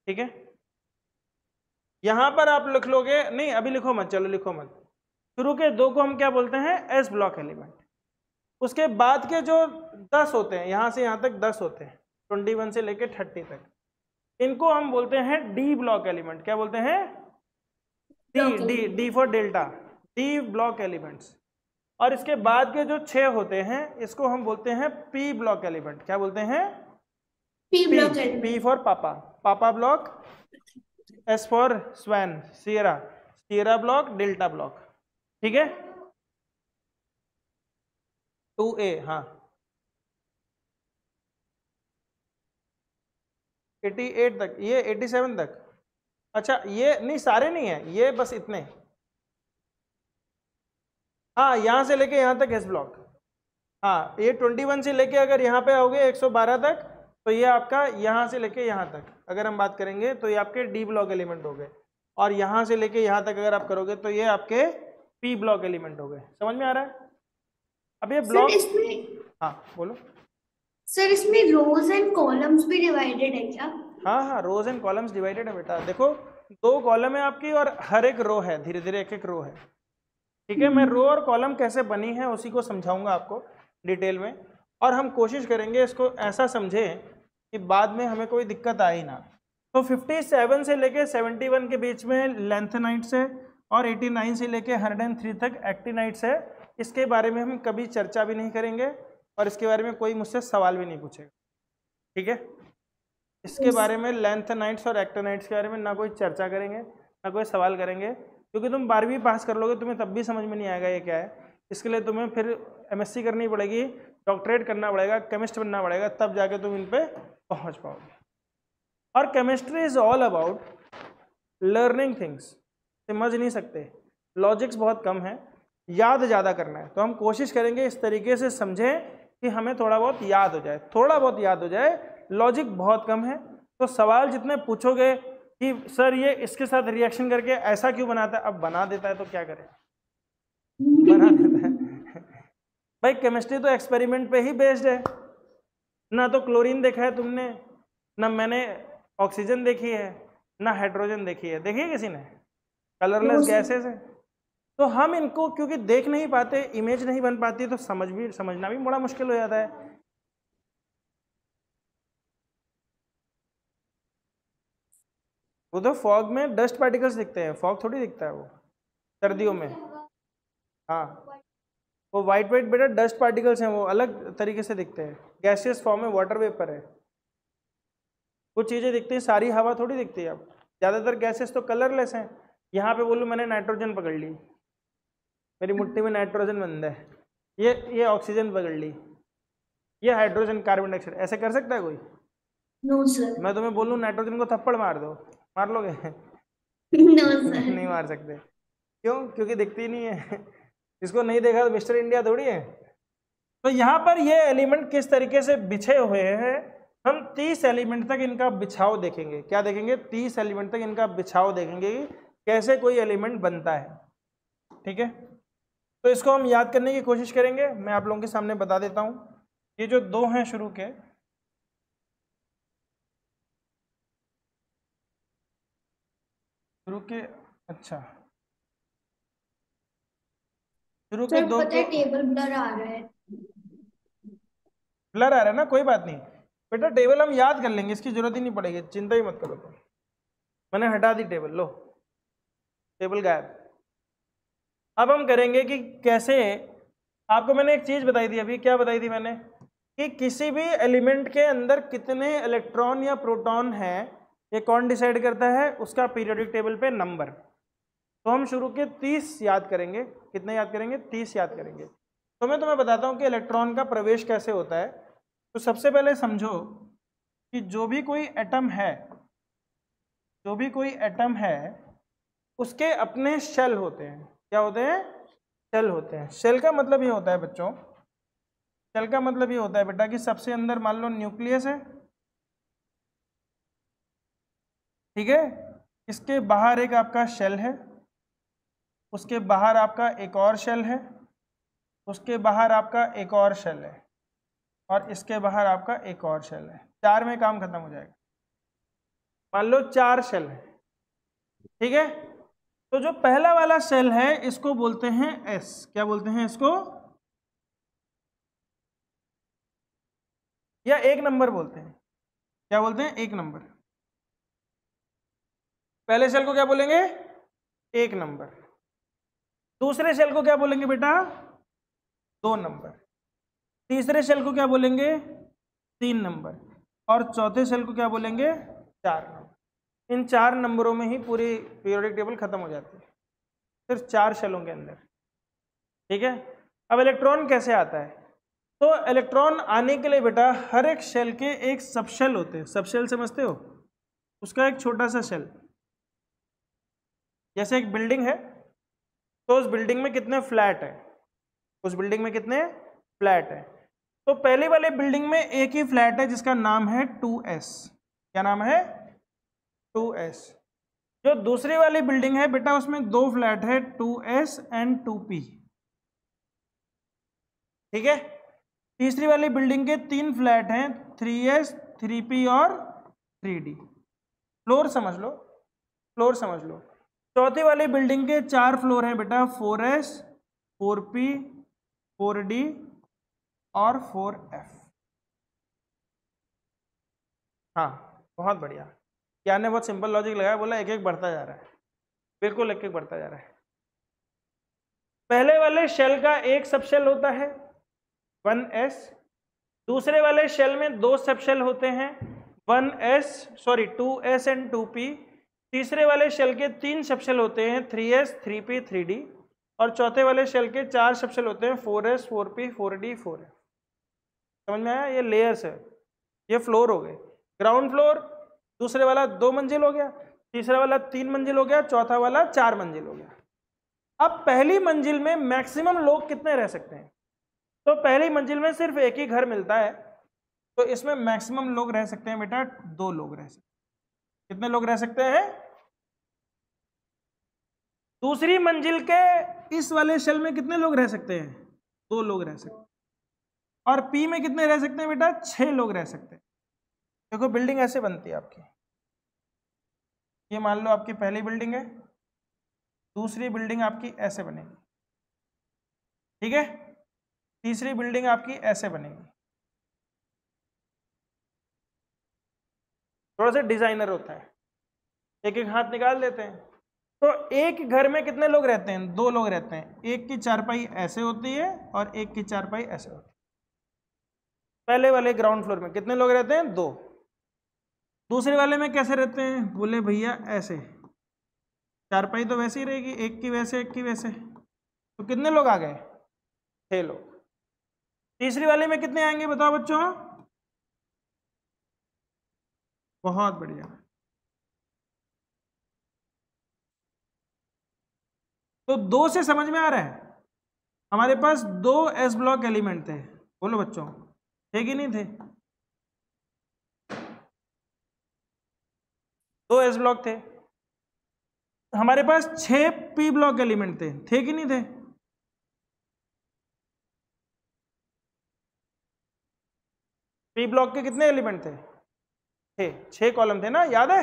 ठीक है, यहां पर आप लिख लोगे, नहीं अभी लिखो मत, चलो लिखो मत, शुरू के 2 को हम क्या बोलते हैं, एस ब्लॉक एलिमेंट। उसके बाद के जो 10 होते हैं, यहां से यहां तक 10 होते हैं, 21 से लेके 30 तक, इनको हम बोलते हैं डी ब्लॉक एलिमेंट। क्या बोलते हैं, D for delta, D block elements. और इसके बाद के जो 6 होते हैं इसको हम बोलते हैं पी ब्लॉक एलिमेंट। क्या बोलते हैं, पी फॉर पापा, पापा block, S for swan, Sierra, Sierra block, delta block. ठीक है, 2A, हाँ 88 तक, ये 87 तक। अच्छा ये नहीं, सारे नहीं है, ये बस इतने, हाँ यहां से लेके यहां तक एस ब्लॉक। हाँ ये 21 से लेके अगर यहाँ पे आओगे 112 तक, तो ये आपका यहाँ से लेके यहाँ तक अगर हम बात करेंगे तो ये आपके डी ब्लॉक एलिमेंट हो गए, और यहाँ से लेके यहाँ तक अगर आप करोगे तो ये आपके पी ब्लॉक एलिमेंट हो गए। समझ में आ रहा है? अब ये ब्लॉक, हाँ बोलो सर, इसमें रोज एंड कॉलम्स भी डिवाइडेड है क्या? हाँ हाँ, रोज एंड कॉलम्स डिवाइडेड है बेटा। देखो 2 कॉलम है आपकी और हर एक रो है, धीरे धीरे एक एक रो है। ठीक है, मैं रो और कॉलम कैसे बनी है उसी को समझाऊंगा आपको डिटेल में, और हम कोशिश करेंगे इसको ऐसा समझें कि बाद में हमें कोई दिक्कत आए ना। तो 57 से लेके 71 के बीच में लैंथेनाइट्स है और 89 से लेके 103 तक एक्टिनाइट्स है। इसके बारे में हम कभी चर्चा भी नहीं करेंगे और इसके बारे में कोई मुझसे सवाल भी नहीं पूछेगा, ठीक है। इसके बारे में लैंथेनाइट्स और एक्टिनाइट्स के बारे में ना कोई चर्चा करेंगे ना कोई सवाल करेंगे, क्योंकि तुम 12वीं पास कर लोगे, तुम्हें तब भी समझ में नहीं आएगा ये क्या है। इसके लिए तुम्हें फिर MSc करनी पड़ेगी, डॉक्टरेट करना पड़ेगा, केमिस्ट बनना पड़ेगा, तब जाके तुम इन पे पहुंच पाओगे। और chemistry is all about learning things, समझ नहीं सकते, लॉजिक्स बहुत कम है, याद ज़्यादा करना है। तो हम कोशिश करेंगे इस तरीके से समझें कि हमें थोड़ा बहुत याद हो जाए, थोड़ा बहुत याद हो जाए, लॉजिक बहुत कम है। तो सवाल जितने पूछोगे कि सर ये इसके साथ रिएक्शन करके ऐसा क्यों बनाता है, अब बना देता है तो क्या करें, बना देता है। भाई केमिस्ट्री तो एक्सपेरिमेंट पे ही बेस्ड है, ना तो क्लोरीन देखा है तुमने, ना मैंने ऑक्सीजन देखी है, ना हाइड्रोजन देखी है, देखी है किसी ने? कलरलेस गैसेस है। तो हम इनको क्योंकि देख नहीं पाते, इमेज नहीं बन पाती, तो समझना भी बड़ा मुश्किल हो जाता है। वो तो फॉग में डस्ट पार्टिकल्स दिखते हैं, फॉग थोड़ी दिखता है वो सर्दियों में। हाँ, वो वाइट वाइट बेटा डस्ट पार्टिकल्स हैं, वो अलग तरीके से दिखते हैं, गैसियस फॉर्म में वाटर वेपर है। कुछ चीज़ें दिखती हैं, सारी हवा थोड़ी दिखती है। अब ज़्यादातर गैसेस तो कलरलेस हैं। यहाँ पे बोलूँ मैंने नाइट्रोजन पकड़ ली, मेरी मुट्ठी में नाइट्रोजन बंद है, ये ऑक्सीजन पकड़ ली, ये हाइड्रोजन कार्बन डाइऑक्साइड, ऐसे कर सकता है कोई? No sir. मैं तुम्हें बोलूँ नाइट्रोजन को थप्पड़ मार दो, मार लोगे? No sir. नहीं मार सकते। क्यों? क्योंकि दिखती नहीं है। इसको नहीं देखा तो मिस्टर इंडिया थोड़ी है। तो यहाँ पर ये एलिमेंट किस तरीके से बिछे हुए हैं, हम 30 एलिमेंट तक इनका बिछाव देखेंगे। क्या देखेंगे? 30 एलिमेंट तक इनका बिछाव देखेंगे कि कैसे कोई एलिमेंट बनता है, ठीक है। तो इसको हम याद करने की कोशिश करेंगे। मैं आप लोगों के सामने बता देता हूँ, ये जो दो हैं शुरू के, अच्छा शुरू के दो पता है टेबल ब्लर आ रहा है। ब्लर आ रहा है ना, कोई बात नहीं बेटा, टेबल हम याद कर लेंगे, इसकी जरूरत ही नहीं पड़ेगी, चिंता ही मत करो तुम। मैंने हटा दी टेबल, लो टेबल गायब। अब हम करेंगे कि कैसे, आपको मैंने एक चीज बताई थी अभी, क्या बताई थी मैंने, कि किसी भी एलिमेंट के अंदर कितने इलेक्ट्रॉन या प्रोटॉन है ये कौन डिसाइड करता है? उसका पीरियोडिक टेबल पे नंबर। तो हम शुरू के 30 याद करेंगे। कितने याद करेंगे? 30 याद करेंगे। तो मैं तुम्हें बताता हूँ कि इलेक्ट्रॉन का प्रवेश कैसे होता है। तो सबसे पहले समझो कि जो भी कोई एटम है उसके अपने शेल होते हैं। क्या होते हैं? शेल होते हैं। शेल का मतलब ये होता है बच्चों, शेल का मतलब ये होता है बेटा कि सबसे अंदर मान लो न्यूक्लियस है, ठीक है, इसके बाहर एक आपका शेल है, उसके बाहर आपका एक और शेल है, उसके बाहर आपका एक और शेल है, और इसके बाहर आपका एक और शेल है। 4 में काम खत्म हो जाएगा। मान लो 4 शेल है, ठीक है। तो जो पहला वाला शेल है इसको बोलते हैं एस। क्या बोलते हैं इसको? या 1 नंबर बोलते हैं। क्या बोलते हैं? 1 नंबर। पहले शेल को क्या बोलेंगे? 1 नंबर। दूसरे शेल को क्या बोलेंगे बेटा? 2 नंबर। तीसरे शेल को क्या बोलेंगे? 3 नंबर। और चौथे शेल को क्या बोलेंगे? 4 नंबर। इन 4 नंबरों में ही पूरी पीरियोडिक टेबल खत्म हो जाती है, सिर्फ 4 शेलों के अंदर, ठीक है। अब इलेक्ट्रॉन कैसे आता है? तो इलेक्ट्रॉन आने के लिए बेटा हर एक शेल के एक सबशेल होते हैं। सबशेल समझते हो? उसका एक छोटा सा शेल। जैसे एक बिल्डिंग है तो उस बिल्डिंग में कितने फ्लैट है? उस बिल्डिंग में कितने फ्लैट है? तो पहले वाले बिल्डिंग में एक ही फ्लैट है जिसका नाम है 2s। क्या नाम है? 2s। जो दूसरी वाली बिल्डिंग है बेटा उसमें 2 फ्लैट है, 2s एंड 2p, ठीक है। तीसरी वाली बिल्डिंग के 3 फ्लैट हैं, 3s, 3p और 3d। फ्लोर समझ लो, फ्लोर समझ लो। चौथी वाली बिल्डिंग के 4 फ्लोर हैं बेटा, 4s, 4p, 4d और 4f। हाँ बहुत बढ़िया। क्या ने बहुत सिंपल लॉजिक लगाया, बोला एक एक बढ़ता जा रहा है, बिल्कुल एक एक बढ़ता जा रहा है। पहले वाले शेल का एक सब शेल होता है 1s, दूसरे वाले शेल में दो सब शेल होते हैं 2s एंड 2p, तीसरे वाले शेल के तीन सब शेल होते हैं 3s 3p 3d, और चौथे वाले शेल के चार सब शेल होते हैं 4s 4p 4d 4f। समझ में आया? ये लेयर्स है, ये फ्लोर हो गए। ग्राउंड फ्लोर, दूसरे वाला 2 मंजिल हो गया, तीसरा वाला 3 मंजिल हो गया, चौथा वाला 4 मंजिल हो गया। अब पहली मंजिल में मैक्सिमम लोग कितने रह सकते हैं? तो पहली मंजिल में सिर्फ एक ही घर मिलता है, तो इसमें मैक्सिमम लोग रह सकते हैं बेटा 2 लोग रह सकते हैं। कितने लोग रह सकते हैं? दूसरी मंजिल के इस वाले शेल में कितने लोग रह सकते हैं? 2 लोग रह सकते हैं। और पी में कितने रह सकते हैं बेटा? 6 लोग रह सकते हैं। देखो बिल्डिंग ऐसे बनती है आपकी, ये मान लो आपकी पहली बिल्डिंग है, दूसरी बिल्डिंग आपकी ऐसे बनेगी, ठीक है, तीसरी बिल्डिंग आपकी ऐसे बनेगी। थोड़ा सा डिजाइनर होता है, एक एक हाथ निकाल देते हैं। तो एक घर में कितने लोग रहते हैं? 2 लोग रहते हैं। एक की चारपाई ऐसे होती है और एक की चारपाई ऐसे होती है। पहले वाले ग्राउंड फ्लोर में कितने लोग रहते हैं? 2। दूसरे वाले में कैसे रहते हैं? बोले भैया ऐसे, चारपाई तो वैसे ही रहेगी, एक की वैसे एक की वैसे, तो कितने लोग आ गए? 6 लोग। तीसरी वाले में कितने आएंगे बताओ बच्चों? बहुत बढ़िया। तो 2 से समझ में आ रहा है? हमारे पास 2 एस ब्लॉक एलिमेंट थे, बोलो बच्चों, थे कि नहीं थे? 2 एस ब्लॉक थे। हमारे पास 6 पी ब्लॉक एलिमेंट थे कि नहीं थे? पी ब्लॉक के कितने एलिमेंट थे? 6 कॉलम थे ना, याद है?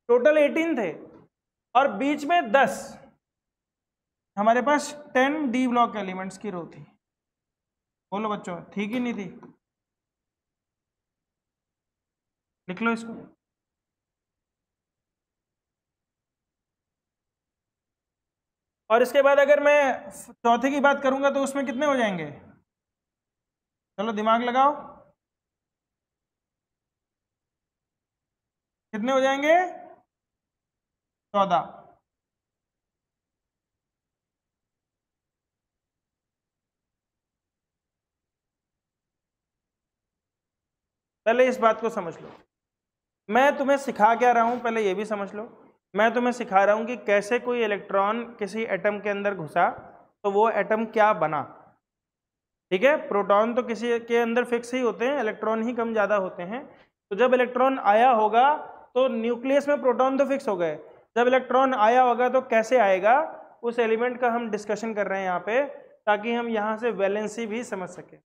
टोटल 18 थे, और बीच में 10। हमारे पास 10 डी ब्लॉक एलिमेंट्स की रो थी। बोलो बच्चों, थी कि नहीं थी? लिख लो इसको। और इसके बाद अगर मैं चौथे की बात करूंगा तो उसमें कितने हो जाएंगे? चलो दिमाग लगाओ, कितने हो जाएंगे? 14। पहले इस बात को समझ लो, मैं तुम्हें सिखा क्या रहा हूं, पहले ये भी समझ लो। मैं तुम्हें सिखा रहा हूं कि कैसे कोई इलेक्ट्रॉन किसी एटम के अंदर घुसा तो वो एटम क्या बना, ठीक है? प्रोटॉन तो किसी के अंदर फिक्स ही होते हैं, इलेक्ट्रॉन ही कम ज़्यादा होते हैं। तो जब इलेक्ट्रॉन आया होगा तो न्यूक्लियस में प्रोटॉन तो फिक्स हो गए, जब इलेक्ट्रॉन आया होगा तो कैसे आएगा, उस एलिमेंट का हम डिस्कशन कर रहे हैं यहाँ पे, ताकि हम यहाँ से वैलेंसी भी समझ सकें।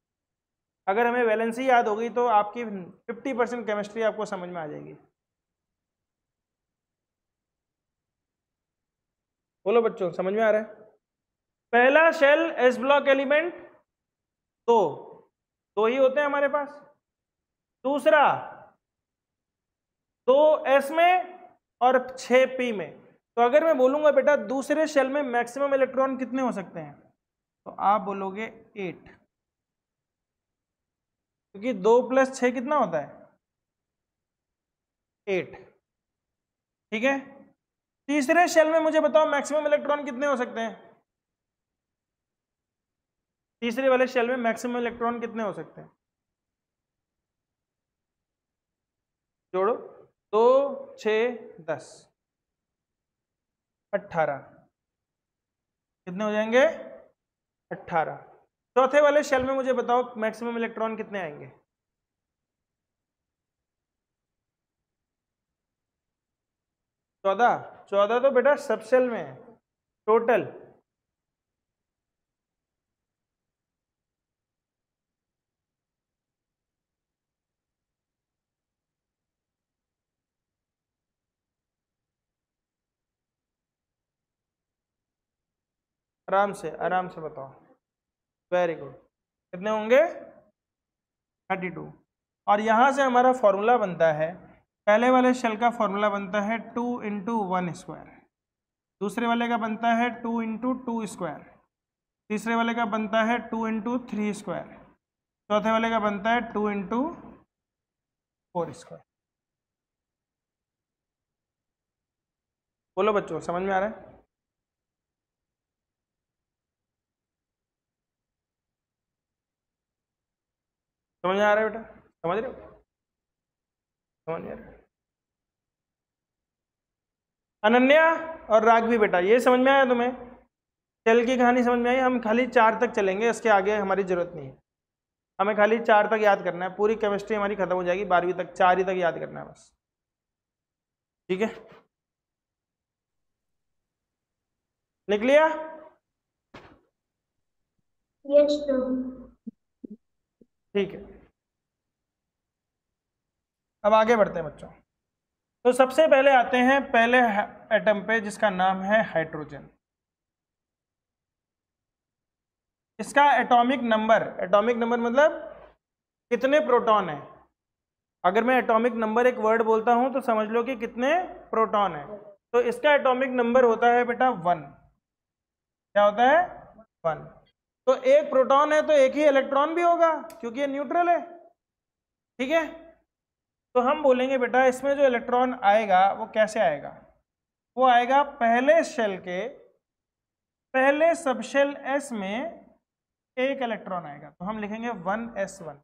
अगर हमें वैलेंसी याद होगी तो आपकी 50% केमिस्ट्री आपको समझ में आ जाएगी। बोलो बच्चों, समझ में आ रहा है? पहला शेल एस ब्लॉक एलिमेंट 2 ही होते हैं हमारे पास। दूसरा 2 एस में और 6 पी में। तो अगर मैं बोलूंगा बेटा दूसरे शेल में मैक्सिमम इलेक्ट्रॉन कितने हो सकते हैं, तो आप बोलोगे 8, क्योंकि 2 + 6 कितना होता है? 8, ठीक है? तीसरे शेल में मुझे बताओ मैक्सिमम इलेक्ट्रॉन कितने हो सकते हैं? तीसरे वाले शेल में मैक्सिमम इलेक्ट्रॉन कितने हो सकते हैं? जोड़ो, 2 6 10 18, कितने हो जाएंगे? 18। चौथे वाले शेल में मुझे बताओ मैक्सिमम इलेक्ट्रॉन कितने आएंगे? 14। 14 तो बेटा सब शेल में है, टोटल। आराम से बताओ। वेरी गुड, कितने होंगे? 32। और यहां से हमारा फॉर्मूला बनता है पहले वाले शेल का फॉर्मूला बनता है 2 × 1 स्क्वायर, दूसरे वाले का बनता है 2 × 2 स्क्वायर, तीसरे वाले का बनता है 2 × 3 स्क्वायर, चौथे वाले का बनता है 2 × 4 स्क्वायर। बोलो बच्चों, समझ में आ रहा है? समझ में आ रहा है बेटा? समझ रहे हो? समझ में आ रहा है? अनन्या और राघवी बेटा, ये समझ में आया तुम्हें? शेल की कहानी समझ में आई? हम खाली 4 तक चलेंगे, इसके आगे हमारी जरूरत नहीं है। हमें खाली 4 तक याद करना है, पूरी केमिस्ट्री हमारी खत्म हो जाएगी 12वीं तक, 4 ही तक याद करना है बस। ठीक है, लिख लिया? Yes sir. ठीक है, अब आगे बढ़ते हैं बच्चों। तो सबसे पहले आते हैं पहले एटम पे जिसका नाम है हाइड्रोजन। इसका एटॉमिक नंबर मतलब कितने प्रोटॉन है। अगर मैं एटॉमिक नंबर एक वर्ड बोलता हूं तो समझ लो कि कितने प्रोटॉन है। तो इसका एटॉमिक नंबर होता है बेटा 1। क्या होता है? 1। तो एक प्रोटॉन है तो एक ही इलेक्ट्रॉन भी होगा क्योंकि ये न्यूट्रल है। ठीक है, तो हम बोलेंगे बेटा इसमें जो इलेक्ट्रॉन आएगा वो कैसे आएगा? वो आएगा पहले शेल के पहले सबशेल S में एक इलेक्ट्रॉन आएगा, तो हम लिखेंगे 1s1।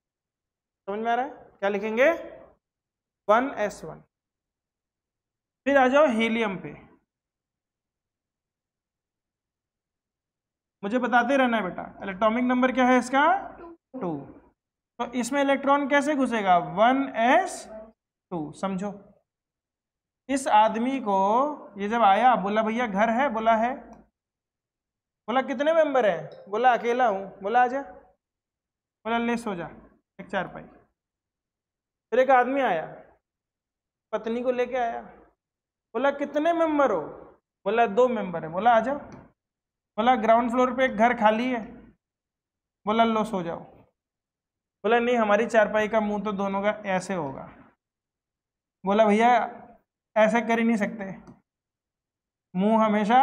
समझ में आ रहा है? क्या लिखेंगे? 1s1। फिर आ जाओ हीलियम पे, मुझे बताते रहना है बेटा। एटॉमिक नंबर क्या है इसका? 2। तो इसमें इलेक्ट्रॉन कैसे घुसेगा? 1s2। समझो, इस आदमी को ये जब आया बोला भैया घर है, बोला है। बोला कितने मेंबर हैं? बोला अकेला हूं। बोला आजा। बोला ले सो जा एक चारपाई। फिर एक आदमी आया, पत्नी को लेके आया। बोला कितने मेंबर हो? बोला 2 मेंबर है। बोला आजा। बोला ग्राउंड फ्लोर पे एक घर खाली है। बोला लो सो जाओ। बोला नहीं, हमारी चारपाई का मुंह तो दोनों का ऐसे होगा। बोला भैया ऐसे कर ही नहीं सकते, मुंह हमेशा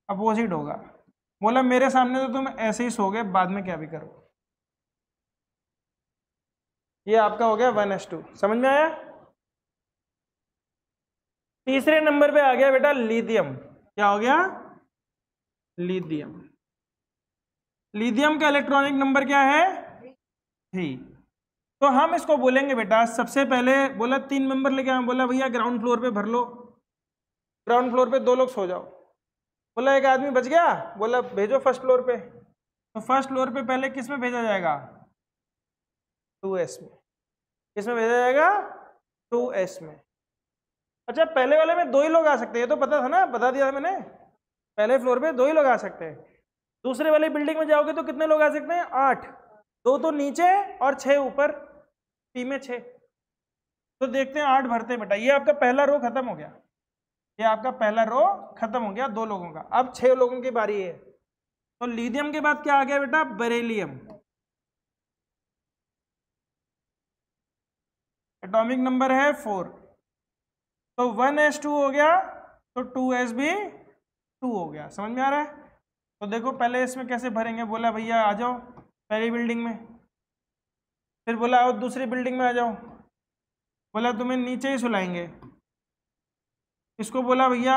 अपोजिट होगा। बोला मेरे सामने तो तुम ऐसे ही सोगे, बाद में क्या भी करो। ये आपका हो गया 1s2। समझ में आया? तीसरे नंबर पे आ गया बेटा लिथियम। क्या हो गया? लिथियम। लिथियम का इलेक्ट्रॉनिक नंबर क्या है? 3। तो हम इसको बोलेंगे बेटा सबसे पहले बोला 3 मेंबर लेके आए। बोला भैया ग्राउंड फ्लोर पे भर लो, ग्राउंड फ्लोर पे 2 लोग सो जाओ। बोला एक आदमी बच गया। बोला भेजो फर्स्ट फ्लोर पे। तो फर्स्ट फ्लोर पे पहले किस में भेजा जाएगा? 2s में। किस में भेजा जाएगा? 2s में। अच्छा, पहले वाले में 2 ही लोग आ सकते हैं, ये तो पता था ना, बता दिया था मैंने। पहले फ्लोर पे 2 ही लोग आ सकते हैं। दूसरे वाली बिल्डिंग में जाओगे तो कितने लोग आ सकते हैं? 8। 2 तो नीचे और 6 ऊपर, P में 6। तो देखते हैं 8 भरते हैं बेटा। ये आपका पहला रो खत्म हो गया। ये आपका पहला रो खत्म हो गया 2 लोगों का। अब 6 लोगों की बारी है। तो लिथियम के बाद क्या आ गया बेटा? बेरिलियम। एटॉमिक नंबर है 4। तो 1s2 हो गया, तो 2s भी 2 हो गया। समझ में आ रहा है? तो देखो पहले इसमें कैसे भरेंगे। बोला भैया आ जाओ पहली बिल्डिंग में। फिर बोला आओ दूसरी बिल्डिंग में आ जाओ। बोला तुम्हें नीचे ही सुलाएंगे। इसको बोला भैया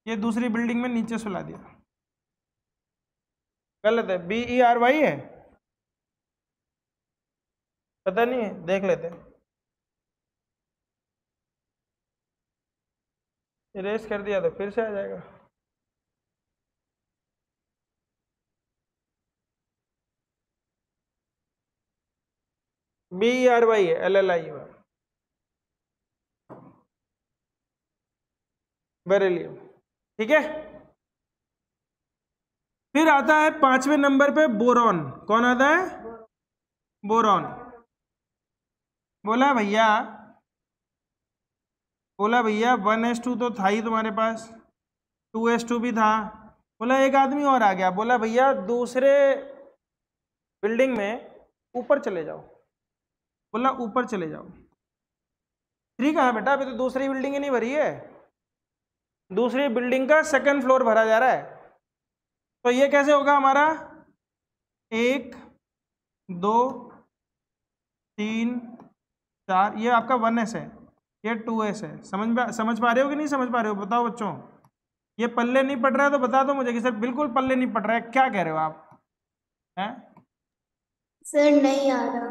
ये दूसरी बिल्डिंग में नीचे सुला दिया। गलत है, BERY है, पता नहीं है, देख लेते हैं। इरेज कर दिया तो फिर से आ जाएगा। BERY है, LLI बेरिलियम। ठीक है, फिर आता है 5वें नंबर पे बोरॉन। कौन आता है? बोरॉन। बोला भैया 1s2 तो था ही तुम्हारे पास, 2s2 भी था। बोला एक आदमी और आ गया। बोला भैया दूसरे बिल्डिंग में ऊपर चले जाओ। बोला ऊपर चले जाओ। 3 कहाँ बेटा, अभी तो दूसरी बिल्डिंग ही नहीं भरी है, दूसरी बिल्डिंग का सेकंड फ्लोर भरा जा रहा है। तो ये कैसे होगा हमारा, 1 2 3 4, ये आपका 1s है, ये 2s है। समझ पा रहे हो कि नहीं समझ पा रहे हो, बताओ बच्चों। ये पल्ले नहीं पड़ रहा है तो बता दो मुझे कि सर बिल्कुल पल्ले नहीं पड़ रहा है, क्या कह रहे हो आप हैं? सर नहीं आ रहा।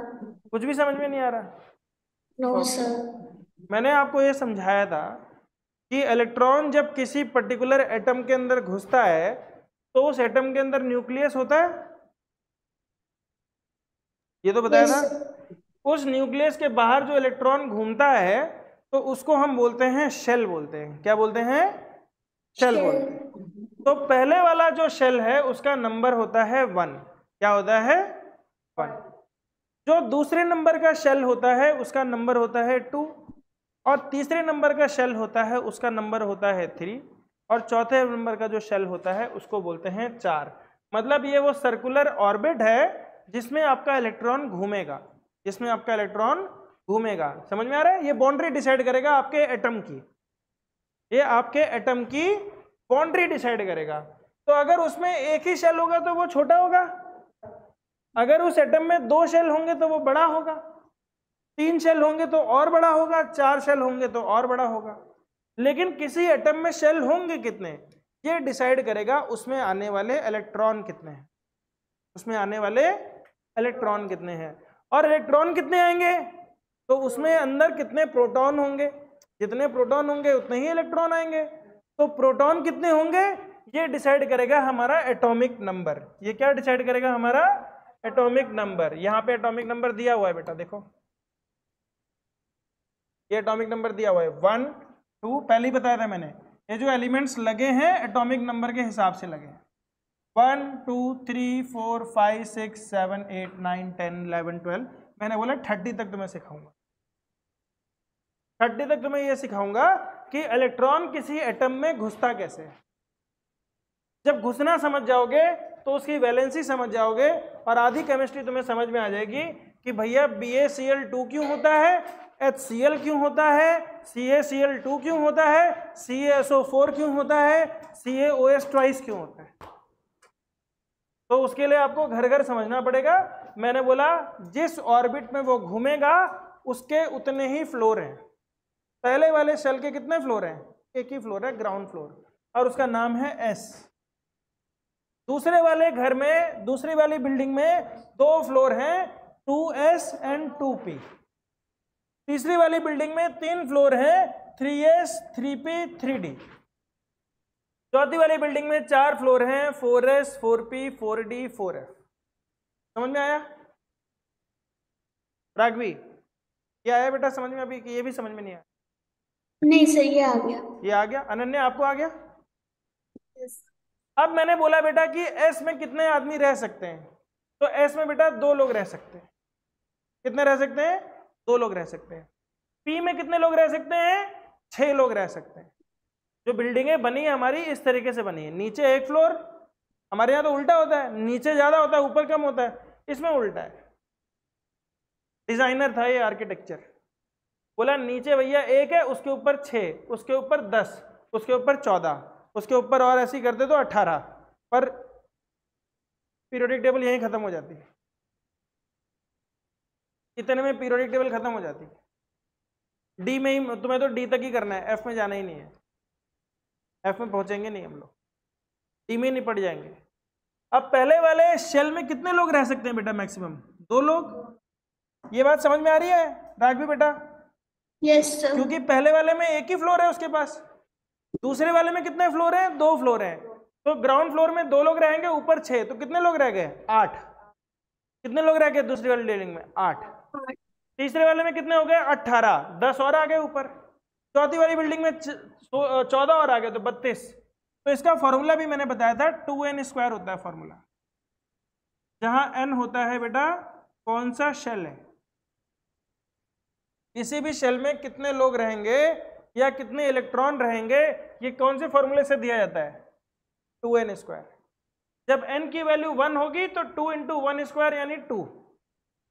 कुछ भी समझ में नहीं आ रहा? नो तो सर। मैंने आपको ये समझाया था कि इलेक्ट्रॉन जब किसी पर्टिकुलर एटम के अंदर घुसता है तो उस एटम के अंदर न्यूक्लियस होता है, ये तो बताया यस था। सर। उस न्यूक्लियस के बाहर जो इलेक्ट्रॉन घूमता है तो उसको हम बोलते हैं शेल बोलते हैं। क्या बोलते हैं? शेल बोलते हैं। तो पहले वाला जो शेल है उसका नंबर होता है 1। क्या होता है? 1। जो दूसरे नंबर का शेल होता है उसका नंबर होता है 2, और तीसरे नंबर का शेल होता है उसका नंबर होता है 3, और चौथे नंबर का जो शेल होता है उसको बोलते हैं 4। मतलब ये वो सर्कुलर ऑर्बिट है जिसमें आपका इलेक्ट्रॉन घूमेगा, जिसमें आपका इलेक्ट्रॉन घूमेगा। समझ में आ रहा है? ये बाउंड्री डिसाइड करेगा आपके एटम की, ये आपके एटम की बाउंड्री डिसाइड करेगा। तो अगर उसमें एक ही शेल होगा तो वो छोटा होगा, अगर उस एटम में 2 शेल होंगे तो वो बड़ा होगा, 3 शेल होंगे तो और बड़ा होगा, 4 शेल होंगे तो और बड़ा होगा। लेकिन किसी एटम में शेल होंगे कितने, ये डिसाइड करेगा उसमें आने वाले इलेक्ट्रॉन कितने हैं, उसमें आने वाले इलेक्ट्रॉन कितने हैं। और इलेक्ट्रॉन कितने आएंगे तो उसमें अंदर कितने प्रोटॉन होंगे, जितने प्रोटॉन होंगे उतने ही इलेक्ट्रॉन आएंगे। तो प्रोटॉन कितने होंगे ये डिसाइड करेगा हमारा एटॉमिक नंबर। ये क्या डिसाइड करेगा? हमारा एटॉमिक नंबर। यहां पे एटॉमिक नंबर दिया हुआ है बेटा, देखो ये एटॉमिक नंबर दिया हुआ है 1 2, पहले ही बताया था मैंने, ये जो एलिमेंट्स लगे हैं एटॉमिक नंबर के हिसाब से लगे हैं। 1 2 3 4 5 6 7 8 9 10 11 12, मैंने बोला 30 तक तुम्हें सिखाऊंगा। 30 तक तुम्हें यह सिखाऊंगा कि इलेक्ट्रॉन किसी एटम में घुसता कैसे है। जब घुसना समझ जाओगे तो उसकी वैलेंसी समझ जाओगे और आधी केमिस्ट्री तुम्हें समझ में आ जाएगी कि भैया BaCl2 क्यों होता है, HCl क्यों होता है, CaCl2 क्यों होता है, CaSO4 क्यों होता है, CaOH ट्वाइस क्यों होता है। तो उसके लिए आपको घर घर समझना पड़ेगा। मैंने बोला जिस ऑर्बिट में वो घूमेगा उसके उतने ही फ्लोर हैं। पहले वाले शेल के कितने फ्लोर हैं? एक ही फ्लोर है, ग्राउंड फ्लोर, और उसका नाम है S। दूसरे वाले घर में, दूसरी वाली बिल्डिंग में 2 फ्लोर हैं, 2S एंड 2P। तीसरी वाली बिल्डिंग में 3 फ्लोर हैं, 3S 3P 3D। चौथी वाली बिल्डिंग में 4 फ्लोर हैं, 4S 4P 4D 4F। समझ में आया राघवी? ये आया बेटा समझ में? अभी कि ये भी समझ में नहीं आया? नहीं सर, ये आ गया। ये आ गया। अनन्या आपको आ गया? यस। अब मैंने बोला बेटा कि S में कितने आदमी रह सकते हैं, तो S में बेटा 2 लोग रह सकते हैं। कितने रह सकते हैं? 2 लोग रह सकते हैं। P में कितने लोग रह सकते हैं? 6 लोग रह सकते हैं। जो बिल्डिंगें बनी है हमारी इस तरीके से बनी है, नीचे 1 फ्लोर, हमारे यहाँ तो उल्टा होता है, नीचे ज्यादा होता है ऊपर कम होता है, इसमें उल्टा है। डिजाइनर था ये आर्किटेक्चर, बोला नीचे भैया 1 है, उसके ऊपर 6, उसके ऊपर 10, उसके ऊपर 14, उसके ऊपर और ऐसे ही करते तो 18, पर पीरियोडिक टेबल यहीं खत्म हो जाती है। इतने में पीरियोडिक टेबल खत्म हो जाती है। डी में ही तुम्हें तो डी तक ही करना है, एफ में जाना ही नहीं है, एफ में पहुंचेंगे नहीं हम लोग, डी में नहीं पड़ जाएंगे। अब पहले वाले शेल में कितने लोग रह सकते हैं बेटा? मैक्सिमम 2 लोग। ये बात समझ में आ रही है राघवी बेटा? Yes sir. क्योंकि पहले वाले में 1 ही फ्लोर है उसके पास, दूसरे वाले में कितने फ्लोर हैं? 2 फ्लोर हैं। तो ग्राउंड फ्लोर में 2 लोग रहेंगे, ऊपर 6, तो कितने लोग रह गए? 8। कितने लोग रह गए दूसरी वाली बिल्डिंग में? 8। तीसरे वाले में कितने हो गए? 18, 10 और आ गए ऊपर। चौथी वाली बिल्डिंग में 14 और आ गए, तो 32। तो इसका फॉर्मूला भी मैंने बताया था, 2n² होता है फॉर्मूला, जहां n होता है बेटा कौन सा शेल है, किसी भी शेल में कितने लोग रहेंगे या कितने इलेक्ट्रॉन रहेंगे, ये कौन से फॉर्मूले से दिया जाता है? 2n²। जब n की वैल्यू 1 होगी तो 2 × 1² यानी 2,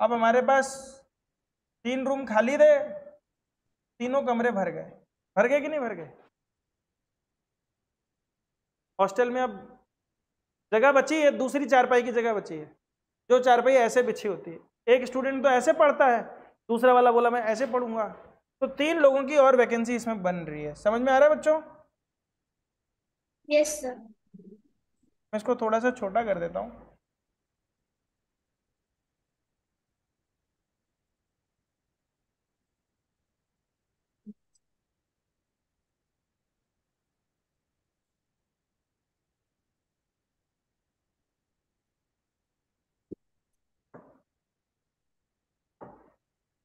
अब हमारे पास 3 रूम खाली थे, तीनों कमरे भर गए कि नहीं भर गए? हॉस्टल में अब जगह बची है, दूसरी चारपाई की जगह बची है, जो चारपाई ऐसे बिछी होती है। एक स्टूडेंट तो ऐसे पढ़ता है, दूसरा वाला बोला मैं ऐसे पढ़ूंगा, तो 3 लोगों की और वैकेंसी इसमें बन रही है। समझ में आ रहा है बच्चों? Yes sir. मैं इसको थोड़ा सा छोटा कर देता हूँ।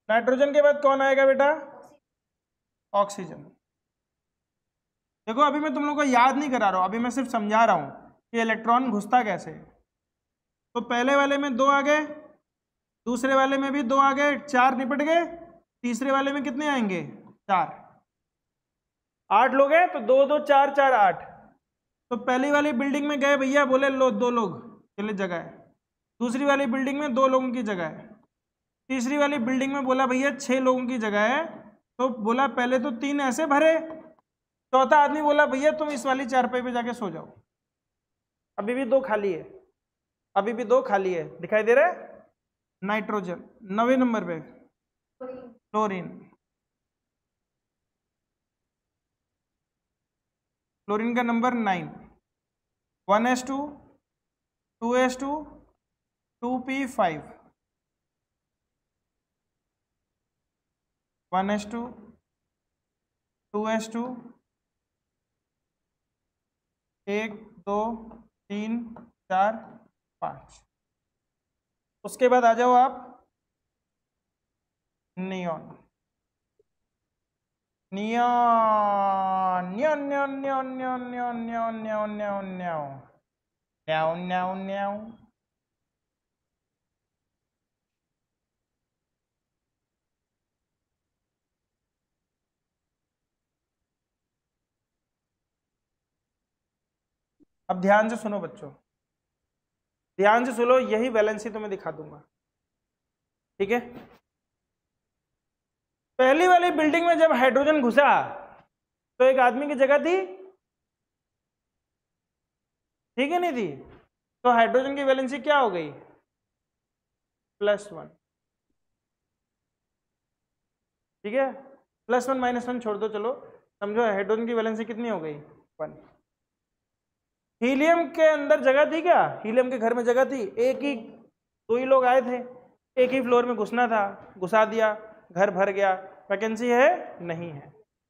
नाइट्रोजन के बाद कौन आएगा बेटा? ऑक्सीजन। देखो अभी मैं तुम लोगों को याद नहीं करा रहा हूं, अभी मैं सिर्फ समझा रहा हूं कि इलेक्ट्रॉन घुसता कैसे है। तो पहले वाले में 2 आ गए, दूसरे वाले में भी 2 आ गए, 4 निपट गए, तीसरे वाले में कितने आएंगे? 4। 8 लोग हैं तो 2 2 4 4 8। तो पहली वाली बिल्डिंग में गए भैया, बोले लो 2 लोग के लिए जगह है। दूसरी वाली बिल्डिंग में 2 लोगों की जगह है। तीसरी वाली बिल्डिंग में बोला भैया 6 लोगों की जगह है, तो बोला पहले तो 3 ऐसे भरे, चौथा आदमी बोला भैया तुम इस वाली चारपाई पे जाके सो जाओ। अभी भी 2 खाली है, अभी भी 2 खाली है, दिखाई दे रहा है? नाइट्रोजन 9वें नंबर पे, क्लोरीन। क्लोरीन का number 9, 1s2 2s2 2p5, 1s2 2s2 1 2 3 4 5। उसके बाद आ जाओ आप neon. Neon neon neon neon neon neon neon neon neon neon neon neon. अब ध्यान से सुनो बच्चों, ध्यान से सुनो, यही वैलेंसी तुम्हें दिखा दूंगा, ठीक है? पहली वाली बिल्डिंग में जब हाइड्रोजन घुसा तो एक आदमी की जगह थी, ठीक है नहीं थी? तो हाइड्रोजन की वैलेंसी क्या हो गई? +1, ठीक है? +1 -1 छोड़ दो, चलो समझो हाइड्रोजन की वैलेंसी कितनी हो गई? 1। हीलियम के अंदर जगह थी क्या? हीलियम के घर में जगह थी, एक ही 2 ही लोग आए थे, एक ही फ्लोर में घुसना था, घुसा दिया, घर भर गया, वैकेंसी है? नहीं है।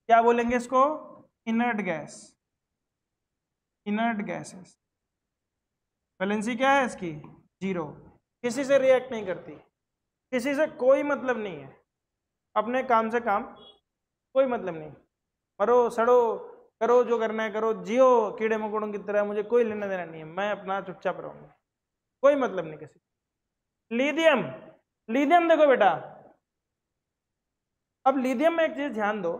क्या बोलेंगे इसको? Inert gas, inert gases. Valency क्या है इसकी? 0, किसी से रिएक्ट नहीं करती, किसी से कोई मतलब नहीं है, अपने काम से काम, कोई मतलब नहीं, मरो सड़ो करो जो करना है करो, जियो कीड़े मकोड़ों की तरह, मुझे कोई लेना देना नहीं है, मैं अपना चुपचाप रहूंगा, कोई मतलब नहीं किसी। लिथियम, लिथियम देखो बेटा, अब लिथियम में एक चीज ध्यान दो,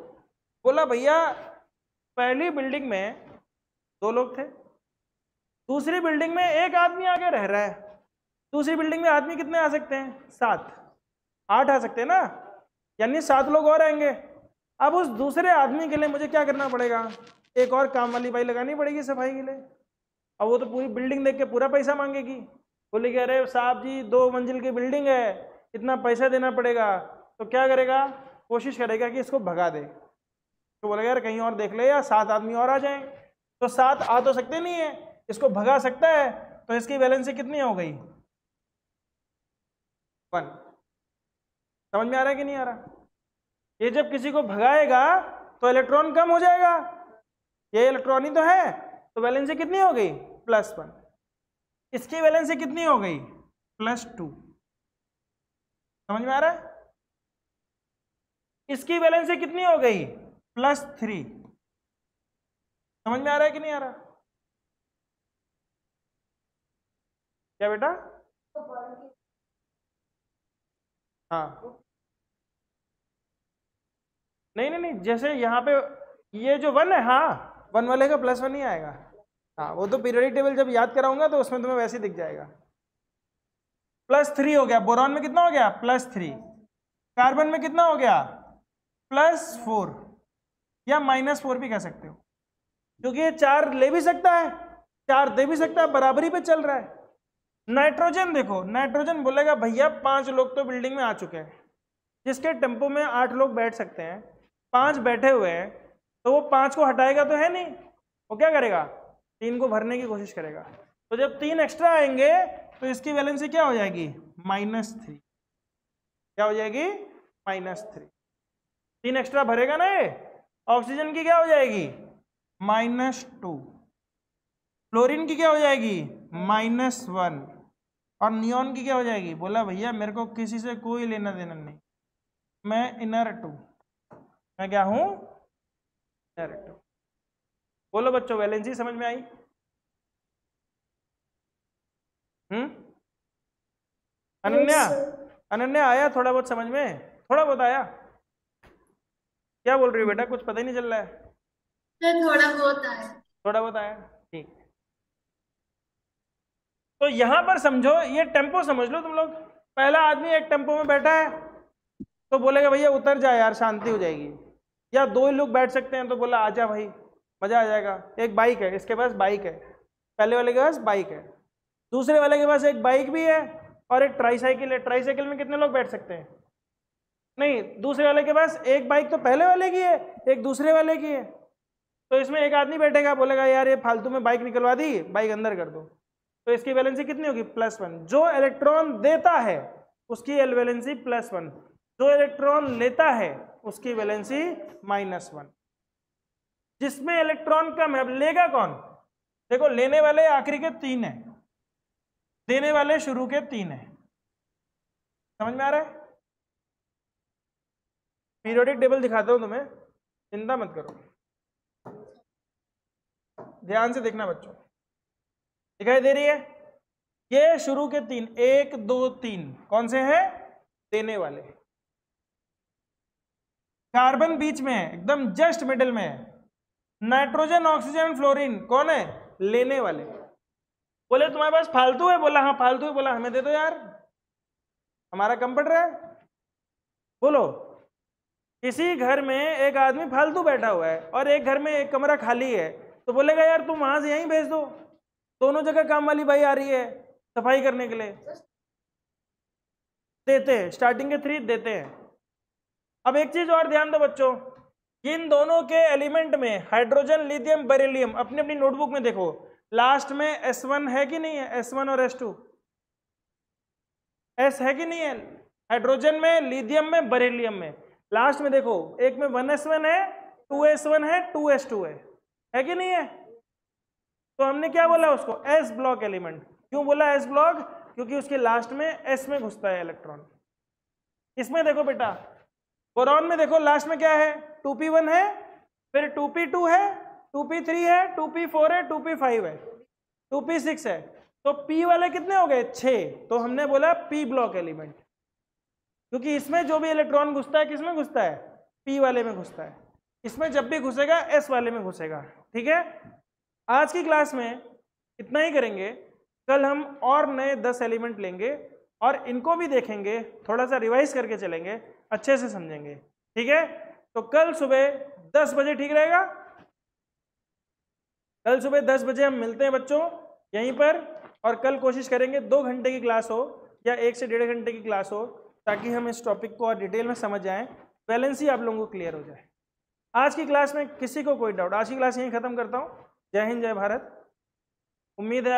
बोला भैया पहली बिल्डिंग में 2 लोग थे, दूसरी बिल्डिंग में एक आदमी आके रह रहा है, दूसरी बिल्डिंग में आदमी कितने आ सकते हैं? 7 8 आ सकते हैं ना, यानी 7 लोग और आएंगे। अब उस दूसरे आदमी के लिए मुझे क्या करना पड़ेगा? एक और काम वाली बाई लगानी पड़ेगी सफाई के लिए। अब वो तो पूरी बिल्डिंग देख के पूरा पैसा मांगेगी, बोलेगी अरे साहब जी 2 मंजिल की बिल्डिंग है, इतना पैसा देना पड़ेगा। तो क्या करेगा? कोशिश करेगा कि इसको भगा दे, तो बोलेगा यार कहीं और देख ले या 7 आदमी और आ जाएं। तो 7 आ तो सकते नहीं है, इसको भगा सकता है, तो इसकी वैलेंसी कितनी हो गई? 1। समझ में आ रहा है कि नहीं आ रहा? ये जब किसी को भगाएगा तो इलेक्ट्रॉन कम हो जाएगा, ये इलेक्ट्रॉन ही तो है, तो वैलेंसी कितनी हो गई? +1। इसकी वैलेंसी कितनी हो गई? +2। समझ में आ रहा है? इसकी वैलेंसी कितनी हो गई? +3। समझ में आ रहा है कि नहीं आ रहा? क्या बेटा? हाँ नहीं नहीं नहीं, जैसे यहाँ पे ये जो 1 है, हाँ 1 वाले का +1 ही आएगा। हाँ वो तो पीरियोडिक टेबल जब याद कराऊंगा तो उसमें तुम्हें वैसे ही दिख जाएगा। +3 हो गया, बोरॉन में कितना हो गया +3, कार्बन में कितना हो गया +4 या -4 भी कह सकते हो, क्योंकि ये 4 ले भी सकता है 4 दे भी सकता है, बराबरी पे चल रहा है। नाइट्रोजन देखो, नाइट्रोजन बोलेगा भैया 5 लोग तो बिल्डिंग में आ चुके हैं, जिसके टेम्पो में 8 लोग बैठ सकते हैं, 5 बैठे हुए हैं, तो वो 5 को हटाएगा तो है नहीं, वो क्या करेगा 3 को भरने की कोशिश करेगा। तो जब 3 एक्स्ट्रा आएंगे तो इसकी वैलेंसी क्या हो जाएगी -3, क्या हो जाएगी -3। 3 एक्स्ट्रा भरेगा ना ये, ऑक्सीजन की क्या हो जाएगी -2, फ्लोरीन की क्या हो जाएगी -1 और नियॉन की क्या हो जाएगी। बोला भैया मेरे को किसी से कोई लेना देना नहीं, मैं इनर्ट हूं, मैं क्या हूं इनर्ट हूं। बोलो बच्चों वैलेंसी समझ में आई? अनन्या, अनन्या आया थोड़ा बहुत समझ में, थोड़ा बहुत आया? क्या बोल रही हो बेटा, कुछ पता ही नहीं चल रहा है? थोड़ा बहुत आया। थोड़ा बहुत आया, ठीक। तो यहां पर समझो, ये टेम्पो समझ लो तुम लोग। पहला आदमी एक टेम्पो में बैठा है तो बोलेगा भैया उतर जा यार शांति हो जाएगी, या 2 ही लोग बैठ सकते हैं तो बोला आजा भाई मजा आ जाएगा। एक बाइक है, इसके पास बाइक है, पहले वाले के पास बाइक है, दूसरे वाले के पास एक बाइक भी है और एक ट्राईसाइकिल है। ट्राईसाइकिल में कितने लोग बैठ सकते हैं? नहीं, दूसरे वाले के पास एक बाइक तो पहले वाले की है, एक दूसरे वाले की है, तो इसमें एक आदमी बैठेगा, बोलेगा यार ये फालतू में बाइक निकलवा दी, बाइक अंदर कर दो, तो इसकी वैलेंसी कितनी होगी +1। जो इलेक्ट्रॉन देता है उसकी वैलेंसी +1, जो इलेक्ट्रॉन लेता है उसकी वैलेंसी -1। जिसमें इलेक्ट्रॉन कम है, अब लेगा कौन? देखो लेने वाले आखिरी के 3 है, देने वाले शुरू के 3 है। समझ में आ रहा है? पीरियोडिक टेबल दिखाता हूं तुम्हें, चिंता मत करो, ध्यान से देखना बच्चों। दिखाई दे रही है? ये शुरू के 3, 1 2 3 कौन से हैं? देने वाले। कार्बन बीच में है, एकदम जस्ट मिडिल में है। नाइट्रोजन ऑक्सीजन फ्लोरीन कौन है? लेने वाले। बोले तुम्हारे पास फालतू है? बोला हाँ फालतू है। बोला हमें दे दो यार, हमारा कम पड़ रहा है। बोलो किसी घर में एक आदमी फालतू बैठा हुआ है और एक घर में एक कमरा खाली है, तो बोलेगा यार तुम वहां से यहीं भेज दो, दोनों जगह काम वाली बाई आ रही है सफाई करने के लिए। देते हैं, स्टार्टिंग के 3 देते हैं। अब एक चीज और ध्यान दो बच्चों, इन दोनों के एलिमेंट में हाइड्रोजन लिथियम बेरिलियम, अपनी अपनी नोटबुक में देखो लास्ट में S1 है कि नहीं है? S1 और S2 S है कि नहीं है? हाइड्रोजन में, लिथियम में, बेरिलियम में लास्ट में देखो, एक में 1S1 है, 2S1 है, 2S2 है कि नहीं है? तो हमने क्या बोला उसको? S block element. क्यों बोला S ब्लॉक? क्योंकि उसके लास्ट में S में घुसता है इलेक्ट्रॉन। इसमें देखो बेटा, बोरॉन में देखो लास्ट में क्या है? 2p1 है, फिर 2p2 है, 2p3 है, 2p4 है, 2p5 है, 2p6 है। तो p वाले कितने हो गए? 6। तो हमने बोला p ब्लॉक एलिमेंट, क्योंकि इसमें जो भी इलेक्ट्रॉन घुसता है किसमें घुसता है? p वाले में घुसता है। इसमें जब भी घुसेगा S वाले में घुसेगा। ठीक है, आज की क्लास में इतना ही करेंगे। कल हम और नए 10 एलिमेंट लेंगे और इनको भी देखेंगे, थोड़ा सा रिवाइज करके चलेंगे, अच्छे से समझेंगे। ठीक है, तो कल सुबह 10 बजे ठीक रहेगा? कल सुबह 10 बजे हम मिलते हैं बच्चों यहीं पर, और कल कोशिश करेंगे 2 घंटे की क्लास हो या 1 से 1.5 घंटे की क्लास हो, ताकि हम इस टॉपिक को और डिटेल में समझ जाएं, वैलेंसी आप लोगों को क्लियर हो जाए। आज की क्लास में किसी को कोई डाउट? आज की क्लास यहीं खत्म करता हूँ। जय हिंद, जय भारत। उम्मीद है